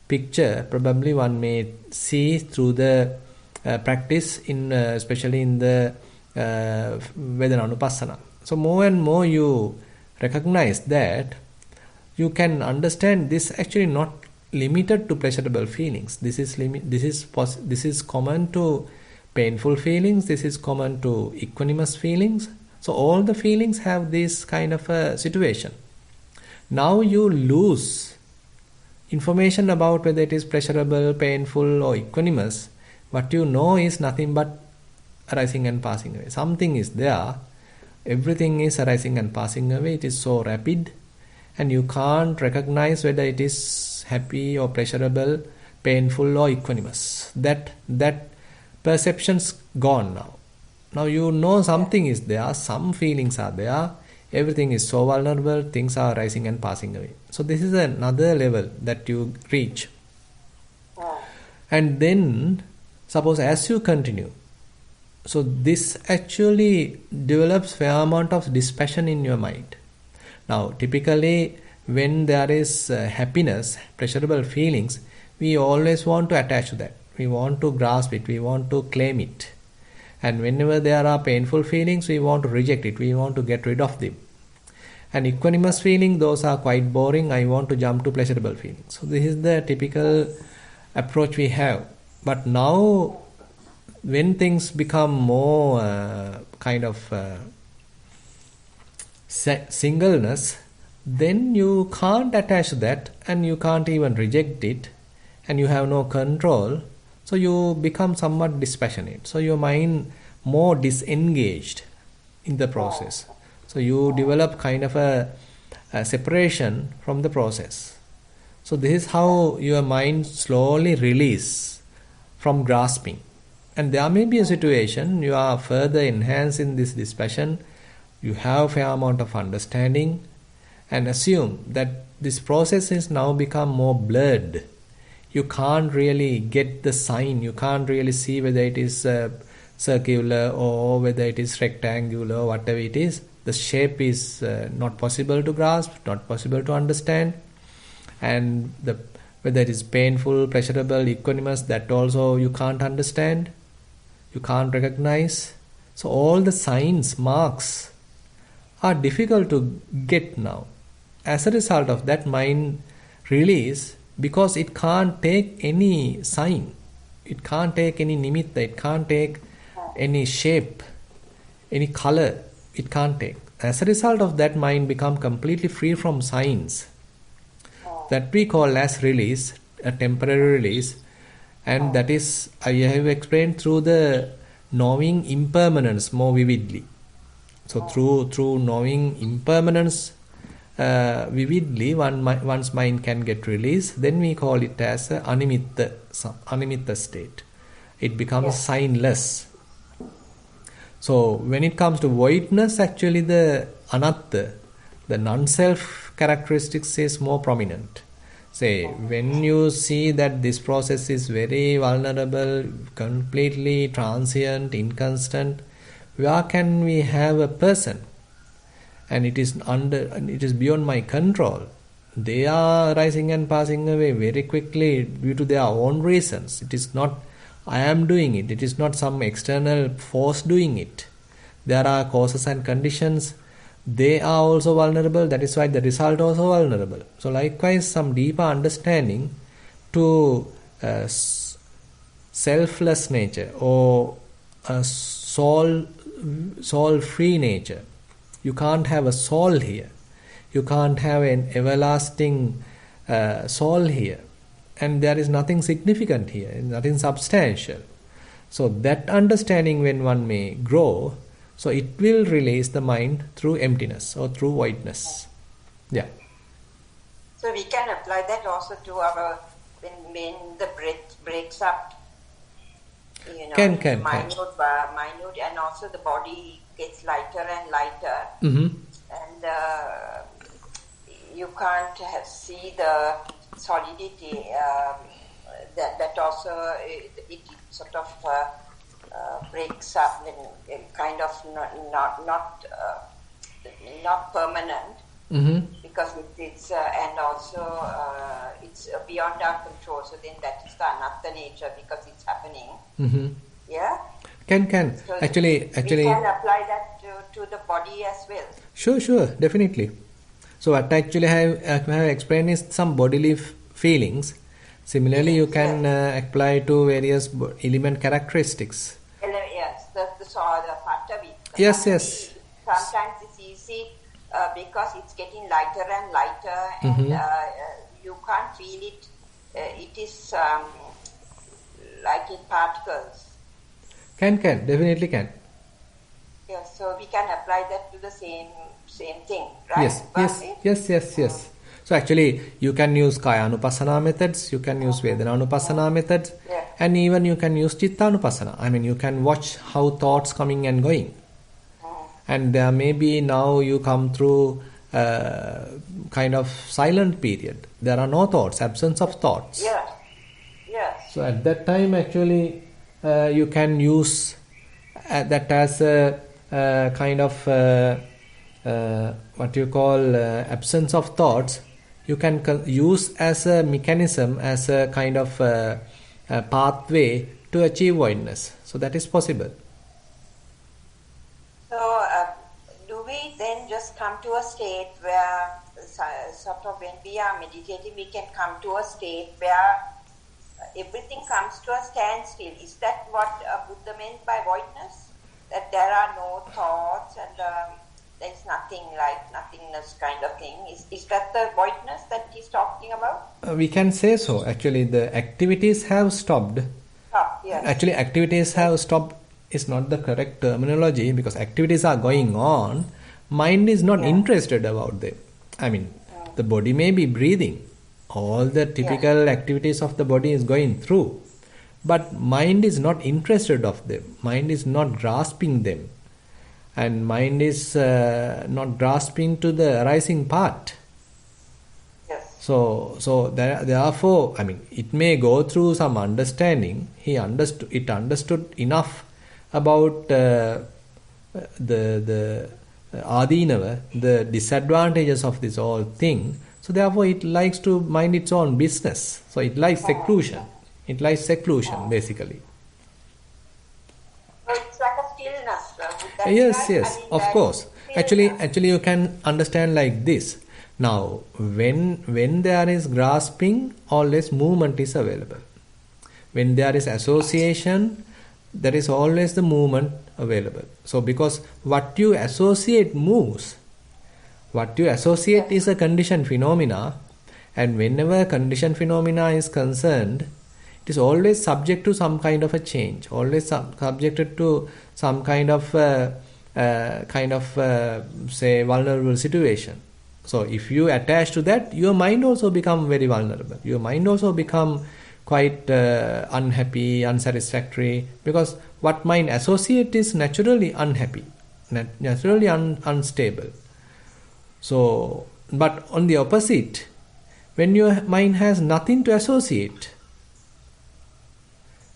picture probably one may see through the practice especially in the Vedananupassana. So more and more you recognize that you can understand this actually not limited to pleasurable feelings. This is common to painful feelings. This is common to equanimous feelings. So all the feelings have this kind of a situation. Now you lose information about whether it is pleasurable, painful or equanimous. What you know is nothing but arising and passing away. Something is there. Everything is arising and passing away. It is so rapid and you can't recognize whether it is happy or pleasurable, painful or equanimous. That perception's gone now. Now you know something is there, some feelings are there, everything is so vulnerable, things are rising and passing away. So this is another level that you reach. And then, suppose as you continue, so this actually develops fair amount of dispassion in your mind. Now, typically, when there is happiness, pleasurable feelings, we always want to attach to that. We want to grasp it, we want to claim it. And whenever there are painful feelings, we want to reject it, we want to get rid of them. And equanimous feelings, those are quite boring, I want to jump to pleasurable feelings. So this is the typical approach we have. But now, when things become more kind of singleness, then you can't attach that and you can't even reject it and you have no control. So you become somewhat dispassionate. So your mind more disengaged in the process. So you develop kind of a separation from the process. So this is how your mind slowly release from grasping. And there may be a situation you are further enhancing this dispassion. You have fair amount of understanding and assume that this process is now become more blurred. You can't really get the sign. You can't really see whether it is circular or whether it is rectangular or whatever it is. The shape is not possible to grasp, not possible to understand. And whether it is painful, pleasurable, equanimous, that also you can't understand. You can't recognize. So all the signs, marks are difficult to get now. As a result of that, mind release, because it can't take any sign, it can't take any nimitta, it can't take any shape, any color, it can't take. As a result of that, mind become completely free from signs. That we call as release, a temporary release, and that is, I have explained through the knowing impermanence more vividly. So through knowing impermanence vividly, one's mind can get released. Then we call it as a animitta state. It becomes signless. So when it comes to voidness, actually the anatta, the non-self characteristics is more prominent. Say, when you see that this process is very vulnerable, completely transient, inconstant, where can we have a person? And it is beyond my control. They are rising and passing away very quickly due to their own reasons. It is not I am doing it. It is not some external force doing it. There are causes and conditions. They are also vulnerable. That is why the result also vulnerable. So likewise, some deeper understanding to selfless nature or a soul-free nature. You can't have a soul here. You can't have an everlasting soul here. And there is nothing significant here, nothing substantial. So that understanding, when one may grow, So it will release the mind through emptiness or through voidness. Yeah. So we can apply that also to our, when the breath breaks up, minute, and also the body gets lighter and lighter. Mm-hmm. And you can't see the solidity. That also it sort of breaks up and kind of not permanent. Mm-hmm. Because it's and also it's beyond our control. So then that is the anatta nature because it's happening. Mm-hmm. Yeah. Can So actually we can apply that to the body as well. Sure, definitely. So what actually I have explained is some bodily feelings. Similarly, you can apply to various element characteristics. Yes, the patavi. Yes. Sometimes it's easy because it's getting lighter and lighter, Mm-hmm. and you can't feel it. It is like in particles. Definitely can. Yes, so we can apply that to the same thing, right? Yes. So actually, you can use Kaya-anupassana methods, you can use Vedana-anupassana methods, and even you can use Chitta-anupassana. I mean, you can watch how thoughts coming and going. And maybe now you come through kind of silent period. There are no thoughts, absence of thoughts. Yes. So at that time, actually, you can use that as a kind of what you call absence of thoughts. You can use as a mechanism, as a kind of a pathway to achieve voidness. So that is possible. So do we then just come to a state where sort of when we are meditating, we can come to a state where everything comes to a standstill? Is that what Buddha meant by voidness? That there are no thoughts and there is nothing, like nothingness kind of thing. Is that the voidness that he's talking about? We can say so. Actually, the activities have stopped. Yes. Actually, activities have stopped is not the correct terminology, because activities are going on. Mind is not interested about them. I mean, the body may be breathing. All the typical activities of the body is going through. But mind is not interested of them. Mind is not grasping them. And mind is not grasping to the arising part. Yes. So therefore, I mean, it may go through some understanding. It understood enough about the adinava, the disadvantages of this whole thing. So therefore, it likes to mind its own business. So it likes seclusion. It likes seclusion, basically. So it's like a stillness. Yes, of course. Actually, you can understand like this. Now, when there is grasping, always movement is available. When there is association, there is always the movement available. So, because what you associate moves. What you associate is a conditioned phenomena, and whenever conditioned phenomena is concerned, it is always subject to some kind of a change, always subjected to some kind of say vulnerable situation. So if you attach to that, your mind also become very vulnerable. Your mind also become quite unhappy, unsatisfactory, because what mind associate is naturally unhappy, naturally unstable. So, but on the opposite, when your mind has nothing to associate,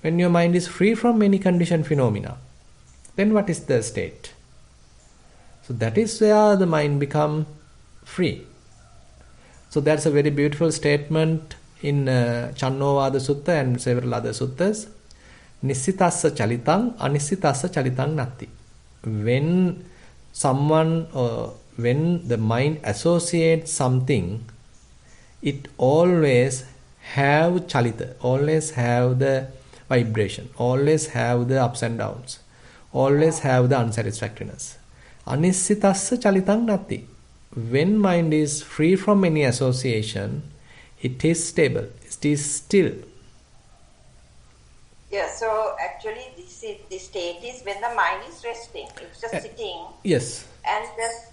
when your mind is free from any conditioned phenomena, then what is the state? So that is where the mind become free. So that's a very beautiful statement in Channovada Sutta and several other suttas. Nissitassa chalitang, anissitassa chalitang natti. When someone when the mind associates something, it always have chalita, always have the vibration, always have the ups and downs, always have the unsatisfactoriness. Anissitassa chalitang natti. When mind is free from any association, it is stable, it is still. Yeah, so actually this state is when the mind is resting. It's just sitting Yes. and just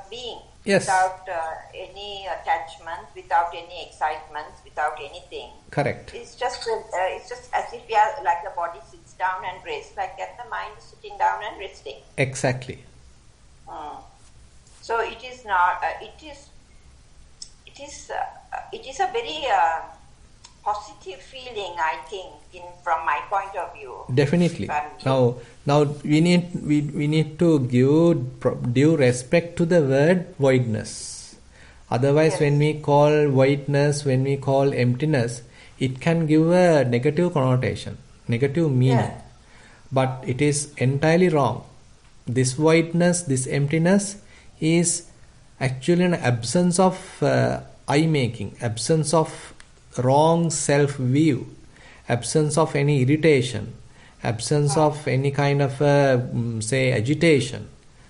being Yes. without any attachment, without any excitement, without anything. Correct. It's just as if we are, like the body sits down and rests, like that the mind is sitting down and resting. Exactly. So it is not. It is a very positive feeling, I think, from my point of view. Definitely. Now we need to give due respect to the word voidness. Otherwise, Yes. when we call voidness, when we call emptiness, it can give a negative connotation, negative meaning. Yeah. But it is entirely wrong. This voidness, this emptiness is actually an absence of I-making, absence of wrong self-view, absence of any irritation, absence of any kind of say agitation,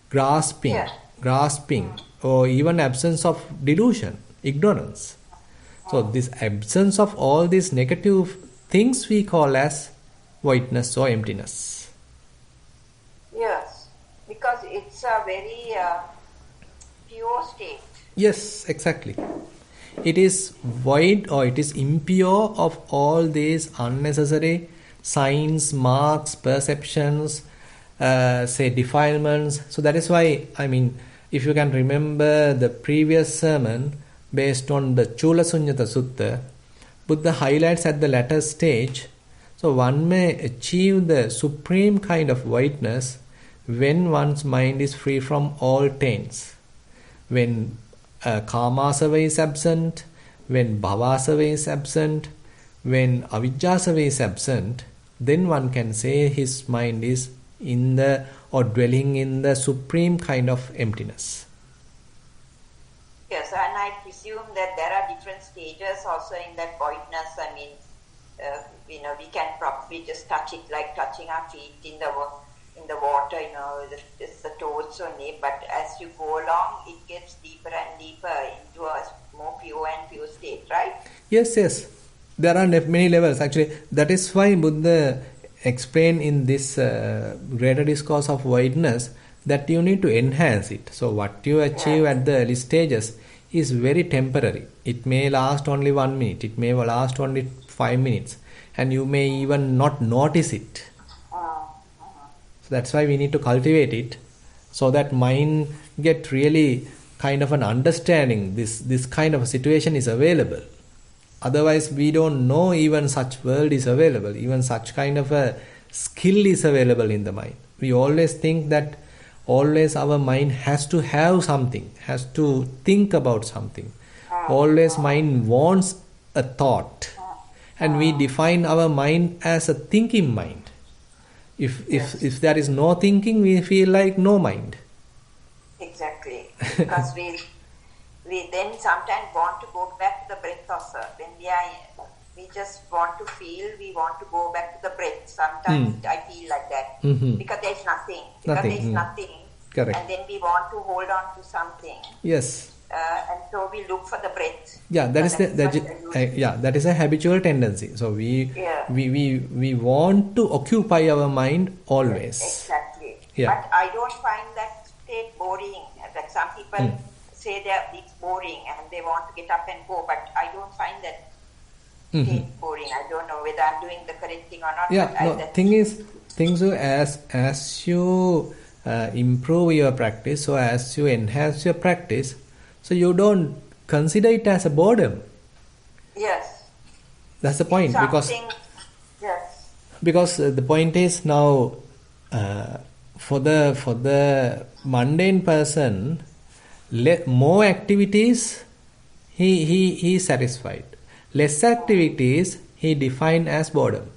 grasping, or even absence of delusion, ignorance. So this absence of all these negative things we call as voidness or emptiness. Yes, because it's a very pure state. Yes, exactly. It is void or it is impure of all these unnecessary signs, marks, perceptions, say defilements. So that is why, if you can remember the previous sermon based on the Chula Sunnata Sutta, Buddha highlights at the latter stage, so one may achieve the supreme kind of voidness when one's mind is free from all taints. When Kamasava is absent, when Bhavasava is absent, when Avijjasava is absent, then one can say his mind is in the or dwelling in the supreme kind of emptiness. Yes, and I presume that there are different stages also in that voidness. We can probably just touch it like touching our feet in the water, it's the toes only. But as you go along, it gets deeper and deeper into a more pure and pure state, right? Yes. There are many levels. Actually, that is why Buddha explained in this greater discourse of voidness that you need to enhance it. So what you achieve at the early stages is very temporary. It may last only 1 minute. It may last only 5 minutes. And you may even not notice it. So that's why we need to cultivate it so that mind get really kind of an understanding this kind of a situation is available. Otherwise we don't know even such world is available, even such kind of a skill is available in the mind. We always think that always our mind has to have something, has to think about something. Always mind wants a thought. And we define our mind as a thinking mind. If there is no thinking, we feel like no mind. Exactly. Because we then sometimes want to go back to the breath also. When we just want to feel, we want to go back to the breath. Sometimes I feel like that. Because there's nothing. Nothing. Correct. And then we want to hold on to something. Yes. And so we look for the breath. Yeah, that is a habitual tendency. So we want to occupy our mind always. Exactly. Yeah. But I don't find that state boring. Like some people say that it's boring and they want to get up and go, but I don't find that state boring. I don't know whether I'm doing the correct thing or not. Yeah. Things as you improve your practice, so as you enhance your practice, so you don't consider it as a boredom. Yes. That's the point. Because the point is now for the mundane person, more activities he is satisfied. Less activities he defined as boredom.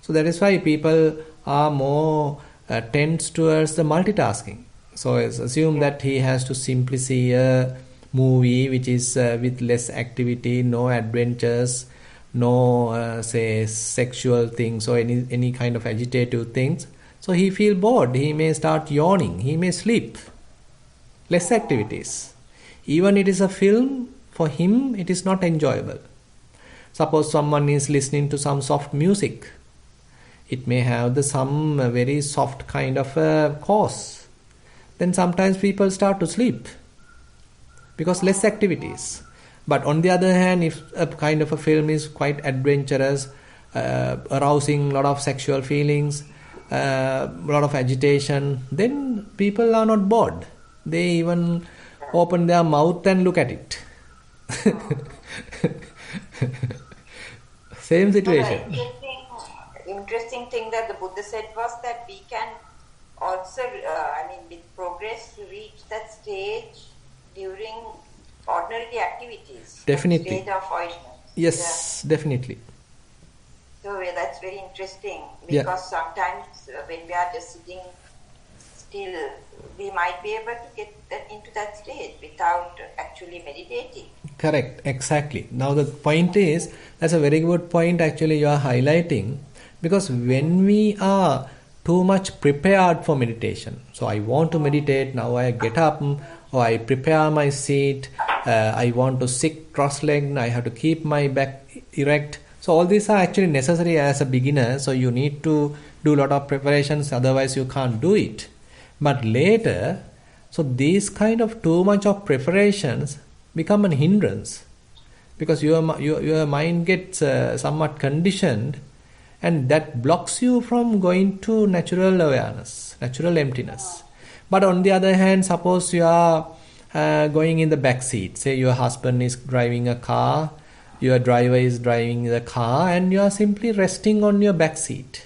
So that is why people are more tends towards the multitasking. So assume that he has to simply see a movie which is with less activity, no adventures, no say sexual things or any kind of agitative things. So he feel bored. He may start yawning. He may sleep. Less activities. Even it is a film, for him it is not enjoyable. Suppose someone is listening to some soft music. It may have some very soft kind of cause. Then sometimes people start to sleep because less activities. But on the other hand, if a kind of a film is quite adventurous, arousing a lot of sexual feelings, a lot of agitation, then people are not bored. They even open their mouth and look at it. Same situation. Interesting thing that the Buddha said was that we can also, with progress, reach that stage during ordinary activities. Definitely. Stage of avoidance. Yes, definitely. So that's very interesting because sometimes when we are just sitting still, we might be able to get into that stage without actually meditating. Correct, exactly. Now the point is, that's a very good point actually you are highlighting, because when we are too much prepared for meditation, so I want to meditate, now I get up or I prepare my seat, I want to sit cross-legged, I have to keep my back erect. So all these are actually necessary as a beginner, so you need to do a lot of preparations, otherwise you can't do it. But later, so these kind of too much of preparations become an hindrance, because your mind gets somewhat conditioned, and that blocks you from going to natural awareness, natural emptiness. But on the other hand, suppose you are going in the back seat, say your husband is driving a car, your driver is driving the car, and you are simply resting on your back seat,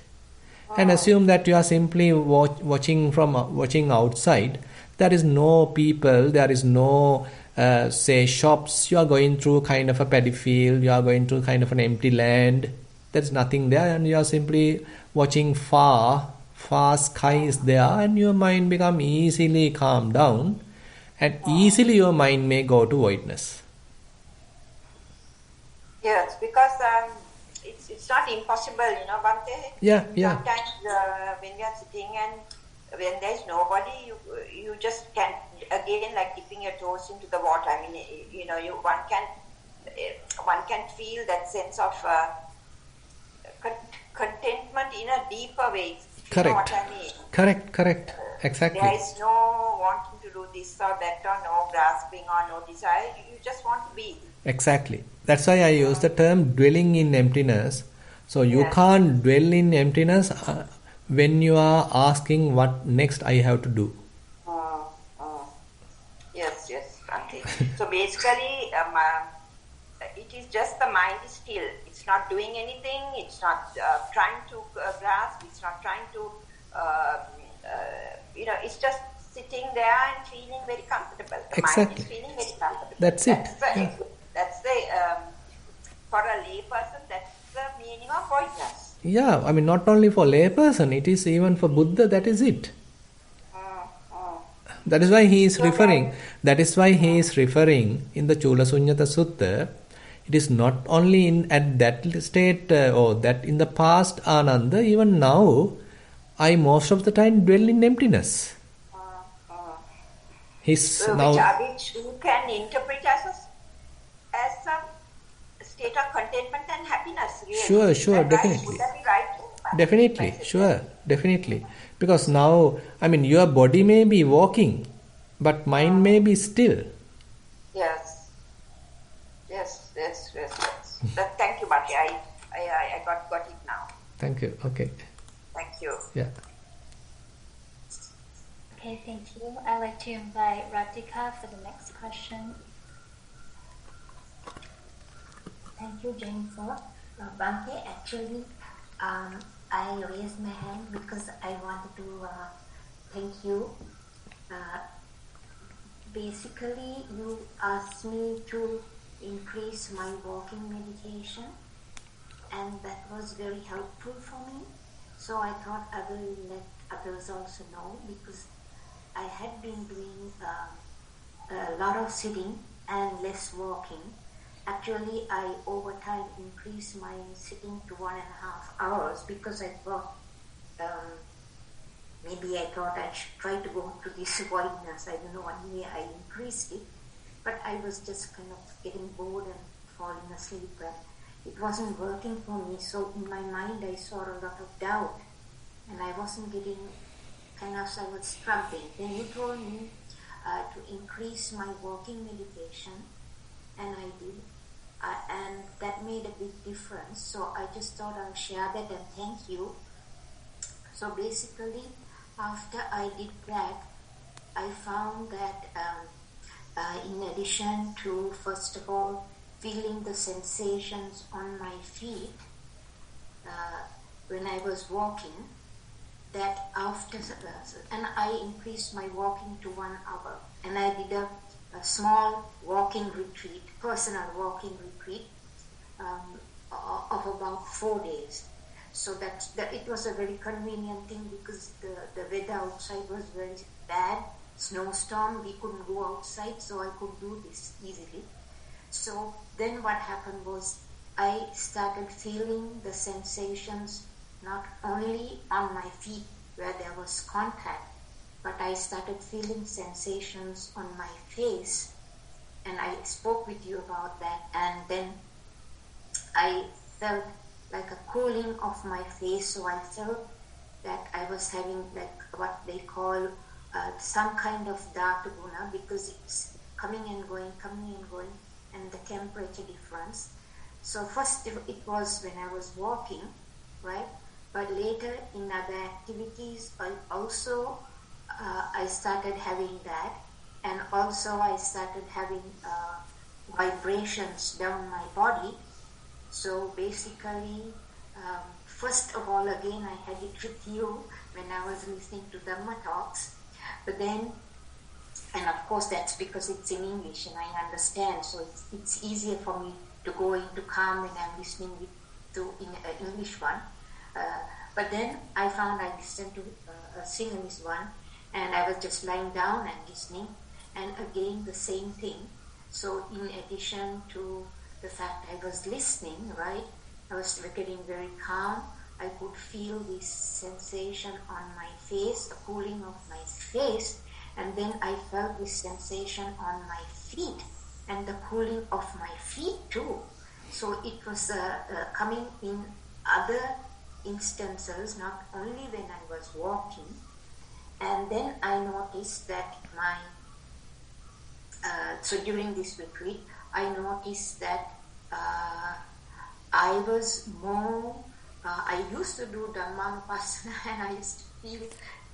and assume that you are simply watching outside. There is no people, there is no say shops, you are going through kind of a paddy field, you are going through kind of an empty land, there is nothing there, and you are simply watching far sky is there, and your mind become easily calm down, and easily your mind may go to voidness. Yes, because it's not impossible, Bhante. Yeah. Sometimes when we are sitting and when there is nobody, you just can, again, like dipping your toes into the water. I mean, one can feel that sense of contentment in a deeper way. Correct. You know what I mean? Correct. Exactly. There is no wanting to do this or that, or no grasping or no desire. You just want to be. Exactly. That's why I use the term dwelling in emptiness. So you can't dwell in emptiness when you are asking what next I have to do. Yes. Okay. So basically, it is just the mind is still. It's not doing anything. It's not trying to grasp. It's not trying to, it's just sitting there and feeling very comfortable. The mind is feeling very comfortable. That's it. That's the, for a lay person, that's the meaning of voidness. Yeah, I mean, not only for lay person, it is even for Buddha, that is it. That is why he is referring. That is why he is referring in the Chula Sunnata Sutta. It is not only at that state or that in the past Ananda, even now, I most of the time dwell in emptiness. Which you can interpret as a state of contentment and happiness. Really. Sure, definitely. Right? Would that be right? Definitely, sure, definitely. Because now, I mean, your body may be walking, but mind may be still. Yes. Thank you, Bhante. I got it now. Thank you. Okay. Thank you. Yeah. Okay, thank you. I'd like to invite Radhika for the next question. Thank you, Jennifer. Bhante, actually, I raised my hand because I wanted to thank you. Basically, you asked me to increase my walking meditation, and that was very helpful for me. So I thought I will let others also know, because I had been doing a lot of sitting and less walking. Actually, I over time increased my sitting to 1.5 hours, because I thought I should try to go to this voidness. I don't know, anyway I increased it, but I was just kind of getting bored and falling asleep. it wasn't working for me. So in my mind, I saw a lot of doubt, and I wasn't getting, kind of, I was struggling. Then you told me to increase my walking meditation, and I did. And that made a big difference. So I just thought I'll share that and thank you. So basically, after I did that, I found that in addition to, first of all, feeling the sensations on my feet when I was walking, that after, and I increased my walking to 1 hour, and I did a small walking retreat, personal walking retreat of about 4 days. So that it was a very convenient thing because the weather outside was very bad, snowstorm, we couldn't go outside, so I could do this easily. So then what happened was I started feeling the sensations not only on my feet where there was contact, but I started feeling sensations on my face, and I spoke with you about that, and then I felt like a cooling of my face. So I felt that I was having like what they call some kind of dark guna, because it's coming and going, and the temperature difference. So first it was when I was walking, right? But later in other activities, I started having that, and also I started having vibrations down my body. So basically, first of all, again, I had it with you when I was listening to Dhamma talks. But then, and of course that's because it's in English and I understand, so it's easier for me to go into calm when I'm listening to in English one. But then I found I listened to a Sinhalese one, and I was just lying down and listening, and again the same thing. So in addition to the fact I was listening, right, I was getting very calm. I could feel this sensation on my face, the cooling of my face, and then I felt this sensation on my feet and the cooling of my feet too. So it was coming in other instances, not only when I was walking. And then I noticed that so during this retreat, I noticed that I was more, I used to do Dhammanupassana and I used to feel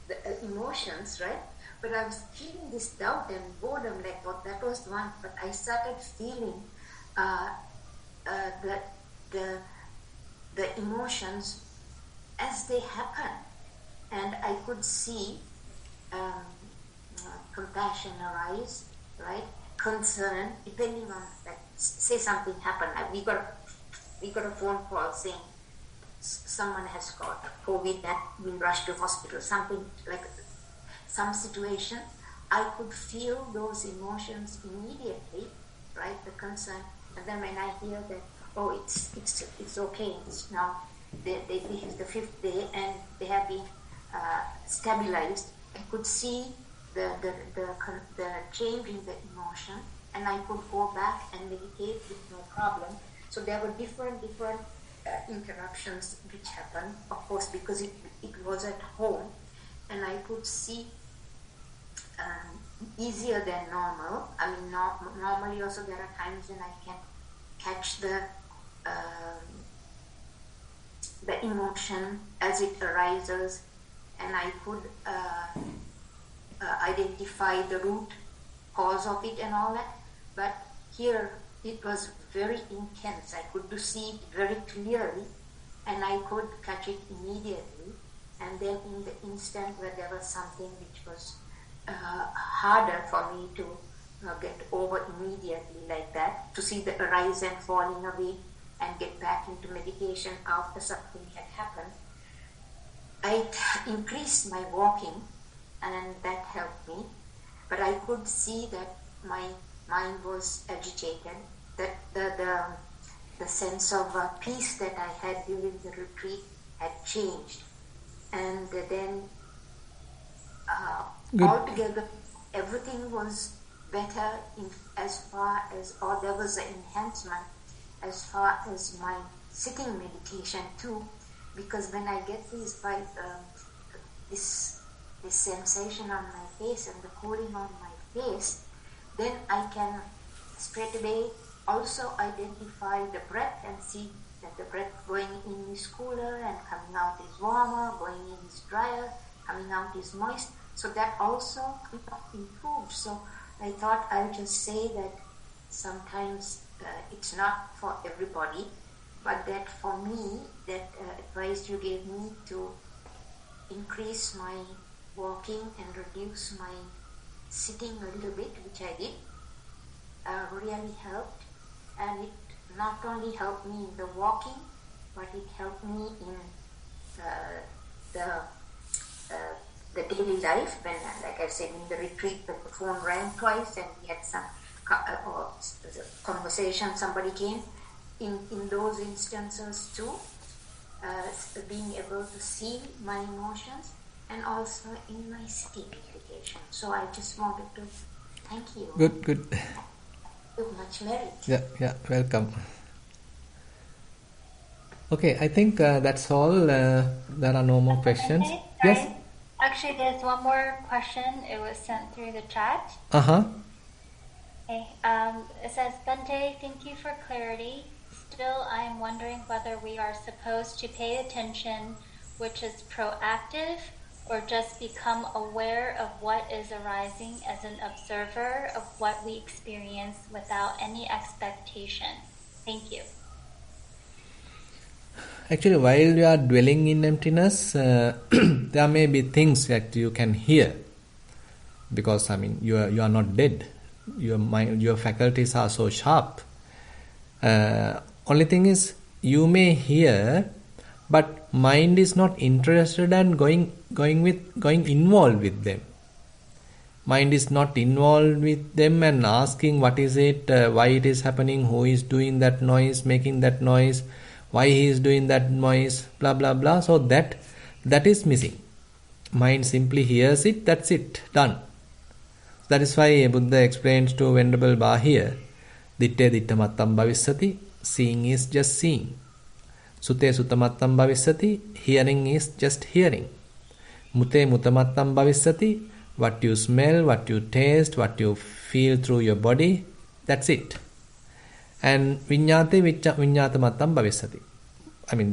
the emotions, right? But I was feeling this doubt and boredom, like what that was one. But I started feeling the emotions as they happen, and I could see compassion arise, right? Concern, depending on, like, say something happened, we got a phone call saying someone has got COVID that will rush to hospital, something like some situation. I could feel those emotions immediately, right? The concern, and then when I hear that, oh, it's okay, it's now this is the 5th day and they have been stabilized, I could see the change in the emotion, and I could go back and meditate with no problem. So there were different interruptions which happened, of course, because it was at home, and I could see easier than normal. I mean, normally also there are times when I can catch the emotion as it arises, and I could identify the root cause of it and all that. But here it was very intense. I could see it very clearly, and I could catch it immediately. And then in the instant where there was something which was harder for me to get over immediately, like that, to see the arise and falling away and get back into meditation after something had happened, I increased my walking, and that helped me. But I could see that my mind was agitated, that the sense of peace that I had during the retreat had changed. And then altogether everything was better as far as, or there was an enhancement as far as my sitting meditation too, because when I get this sensation on my face and the cooling on my face, then I can straight away also identify the breath and see that the breath going in is cooler and coming out is warmer, going in is drier, coming out is moist. So that also improved. So I thought I'll just say that sometimes it's not for everybody, but that for me, that advice you gave me to increase my walking and reduce my sitting a little bit, which I did, really helped. And it not only helped me in the walking, but it helped me in the daily life. When, like I said, in the retreat, the phone rang twice and we had some conversation, somebody came. In those instances too, being able to see my emotions, and also in my sitting meditation. So I just wanted to thank you. Good. Too much merit. Yeah, welcome. Okay, I think that's all. There are no more questions. Sorry. Yes? Actually, there's one more question. It was sent through the chat. Uh-huh. Okay. It says, Bante, thank you for clarity. Still, I am wondering whether we are supposed to pay attention, which is proactive, or just become aware of what is arising as an observer of what we experience without any expectation. Thank you. Actually, while you are dwelling in emptiness, there may be things that you can hear, because you are not dead. Your mind, your faculties are so sharp. Only thing is, you may hear, but mind is not interested and going involved with them. Mind is not involved with them and asking what is it, why it is happening, who is doing that noise, making that noise, why he is doing that noise, blah blah blah. So that is missing. Mind simply hears it, that's it, done. That is why Buddha explains to Venerable Maha here, ditte dittamattam bhavissati, seeing is just seeing. Sute sutamattam bhavissati, hearing is just hearing. Mute mutamattam bhavissati, what you smell, what you taste, what you feel through your body, that's it. And viññāte viññātamattam bhavissati.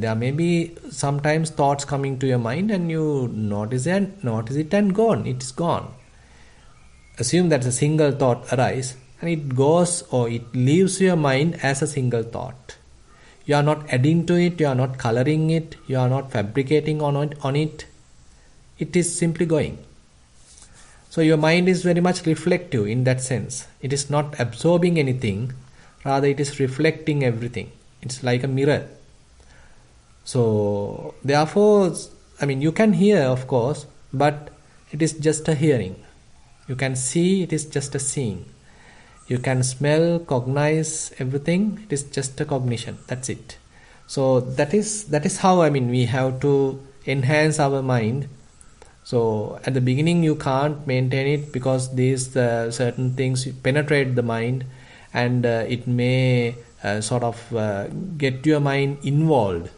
There may be sometimes thoughts coming to your mind and you notice it and gone. It's gone. Assume that a single thought arises and it goes or it leaves your mind as a single thought. You are not adding to it, you are not coloring it, you are not fabricating on it. It is simply going. So your mind is very much reflective in that sense. It is not absorbing anything, rather it is reflecting everything. It's like a mirror. So therefore, you can hear, of course, but it is just a hearing. You can see, it is just a seeing. You can smell, cognize everything, it is just a cognition. That's it. So that is how we have to enhance our mind. So at the beginning you can't maintain it because these certain things penetrate the mind and it may get your mind involved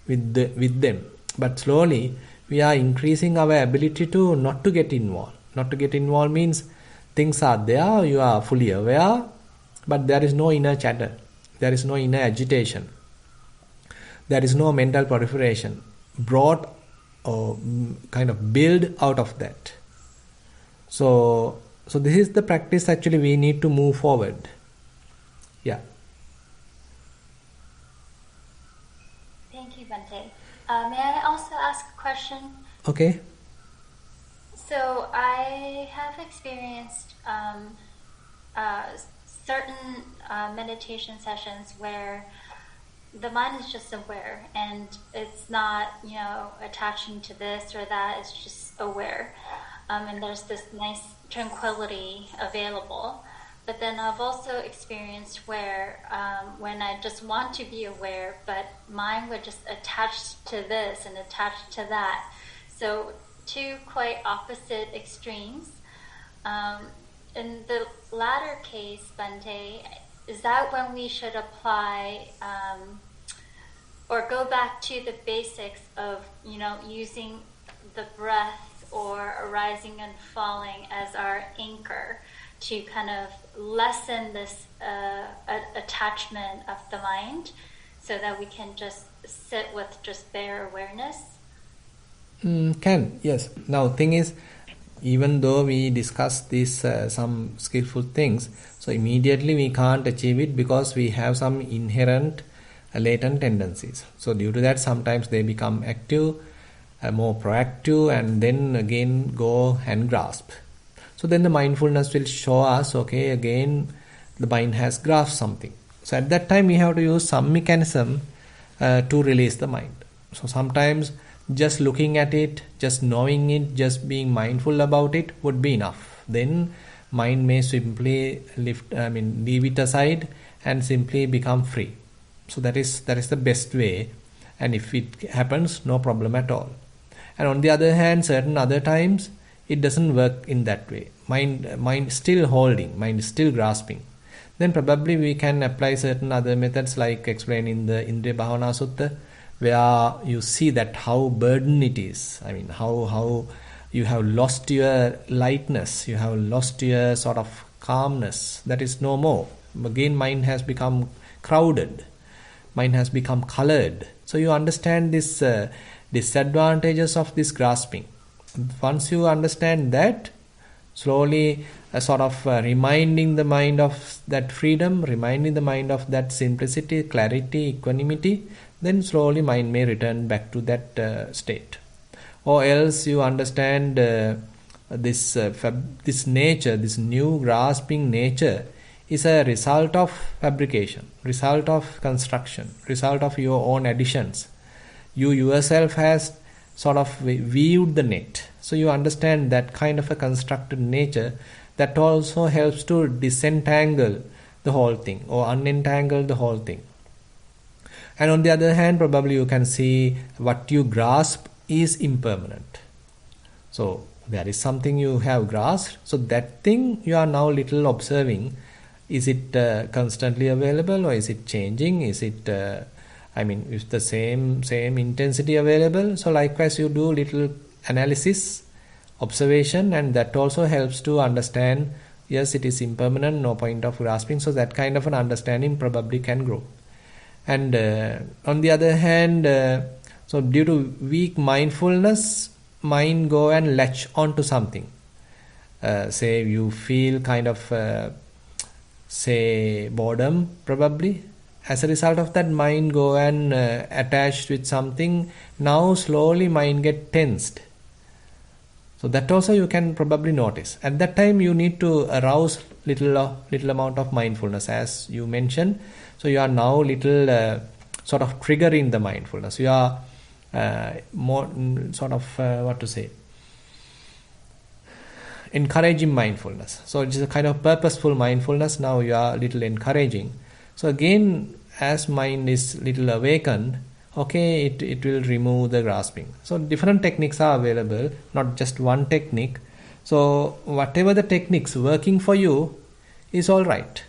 with them. But slowly we are increasing our ability to not to get involved. Not to get involved means things are there, you are fully aware, but there is no inner chatter, there is no inner agitation, there is no mental proliferation brought or kind of build out of that. So this is the practice actually we need to move forward. Yeah. Thank you, Bante. May I also ask a question? Okay. So I have experienced certain meditation sessions where the mind is just aware and it's not, attaching to this or that. It's just aware, and there's this nice tranquility available. But then I've also experienced where when I just want to be aware, but mind would just attach to this and attach to that. So two quite opposite extremes. In the latter case, Bante, is that when we should apply or go back to the basics of, using the breath or arising and falling as our anchor to kind of lessen this attachment of the mind so that we can just sit with just bare awareness? Can, yes. Now, thing is, even though we discuss these some skillful things, so immediately we can't achieve it because we have some inherent latent tendencies. So due to that, sometimes they become active, more proactive, and then again go and grasp. So then the mindfulness will show us, okay, again the mind has grasped something. So at that time we have to use some mechanism to release the mind. So sometimes just looking at it, just knowing it, just being mindful about it would be enough. Then mind may simply leave it aside and simply become free. So that is the best way, and if it happens, no problem at all. And on the other hand, certain other times it doesn't work in that way. Mind still holding, mind still grasping. Then probably we can apply certain other methods like explained in the Indriya Bhavana Sutta, where you see that how burden it is. How you have lost your lightness, you have lost your sort of calmness. That is no more. Again, mind has become crowded. Mind has become colored. So you understand this disadvantages of this grasping. Once you understand that, slowly reminding the mind of that freedom, reminding the mind of that simplicity, clarity, equanimity, then slowly mind may return back to that state. Or else you understand this nature, this new grasping nature is a result of fabrication, result of construction, result of your own additions. You yourself has sort of weaved the net. So you understand that kind of a constructed nature that also helps to disentangle the whole thing or unentangle the whole thing. And on the other hand, probably you can see what you grasp is impermanent. So there is something you have grasped. So that thing you are now little observing. Is it constantly available, or is it changing? Is it, is the same intensity available? So likewise you do little analysis, observation, and that also helps to understand, yes, it is impermanent, no point of grasping. So that kind of an understanding probably can grow. And on the other hand, so due to weak mindfulness, mind go and latch onto something. Say you feel kind of boredom, probably. As a result of that, mind go and attach with something. Now slowly mind get tensed. So that also you can probably notice. At that time you need to arouse little amount of mindfulness, as you mentioned. So you are now little sort of triggering the mindfulness. You are more encouraging mindfulness. So it is a kind of purposeful mindfulness. Now you are little encouraging. So again, as mind is little awakened, okay, it will remove the grasping. So different techniques are available, not just one technique. So whatever the techniques working for you is all right.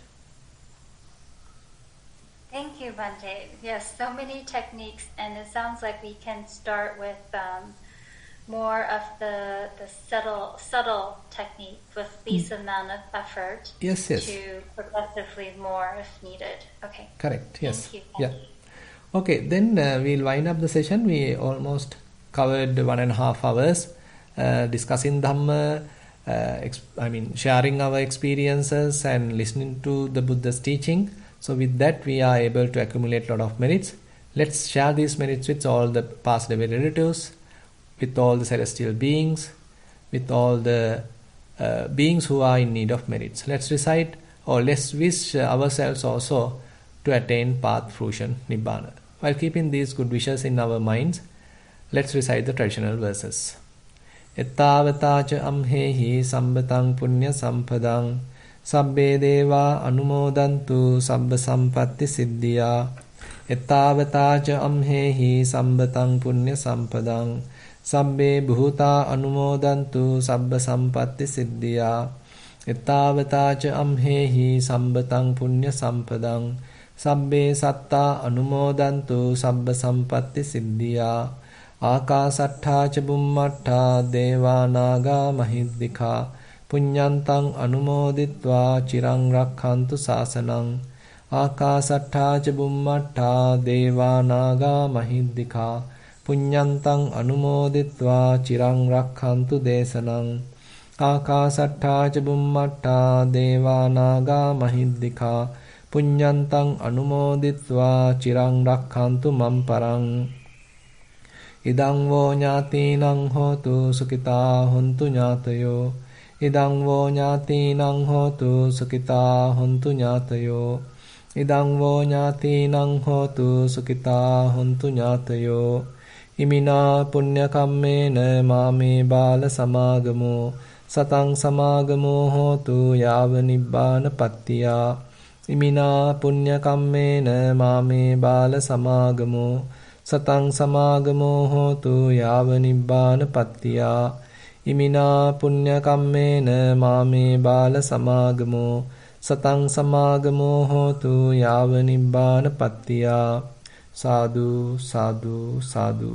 Thank you, Bhante. Yes, so many techniques, and it sounds like we can start with more of the subtle technique with least amount of effort. Yes. To progressively more if needed. Okay. Correct. Yes. Thank you. Yeah. Okay. Then we'll wind up the session. We almost covered 1.5 hours discussing Dhamma. Sharing our experiences and listening to the Buddha's teaching. So with that, we are able to accumulate a lot of merits. Let's share these merits with all the past away relatives, with all the celestial beings, with all the beings who are in need of merits. Let's recite, or let's wish ourselves also to attain path fruition, Nibbana. While keeping these good wishes in our minds, let's recite the traditional verses. Ettavatacha amhehi sambatang punya sampadang sabbe deva anumodantu sabba sampatti siddhya. Ettavatacha amhehi sambatang punya sampadang sabbe bhuta anumodantu sabba sampatti siddhya. එත්තාවතාච අම්හෙහි සම්බතං පුඤ්ඤ සම්පදං සබ්බේ සත්තා අනුමෝදන්තු සබ්බ සම්පatti සිද්ධියා ආකාසට්ඨා ච බුම්මට්ඨා දේවා නාග මහිද්దికා පුඤ්ඤන්තං අනුමෝදිත්වා චිරං රක්ඛන්තු ශාසනං ආකාසට්ඨා ච බුම්මට්ඨා දේවා නාග මහිද්దికා පුඤ්ඤන්තං අනුමෝදිත්වා චිරං රක්ඛන්තු දේශනං ආකාසට්ඨා ච බුම්මට්ඨා දේවා නාග මහිද්దికා පුඤ්ඤන්තං අනුමෝදිත්වා චිරං රක්ඛන්තු මම් පරං ඉදං වෝ ඥාතිනං හෝතු සුඛිතා හොන්තු ඥාතයෝ ඉදං වෝ ඥාතිනං හෝතු සුඛිතා හොන්තු ඥාතයෝ ඉදං වෝ ඥාතිනං හෝතු සුඛිතා හොන්තු ඥාතයෝ ඉමිනා පුඤ්ඤ කම්මේන මාමේ බාල සමාගමෝ සතං සමාගමෝ හෝතු යාව නිබ්බාන පත්තියා ඉමිනා පුඤ්ඤ කම්මේන මාමේ බාල සමාගමෝ සතං සමාගමෝ හෝතු යාව නිබ්බාන පත්තියා ඉමිනා පුඤ්ඤ කම්මේන මාමේ බාල සමාගමෝ සතං සමාගමෝ හෝතු යාව නිබ්බාන පත්තියා සාදු සාදු සාදු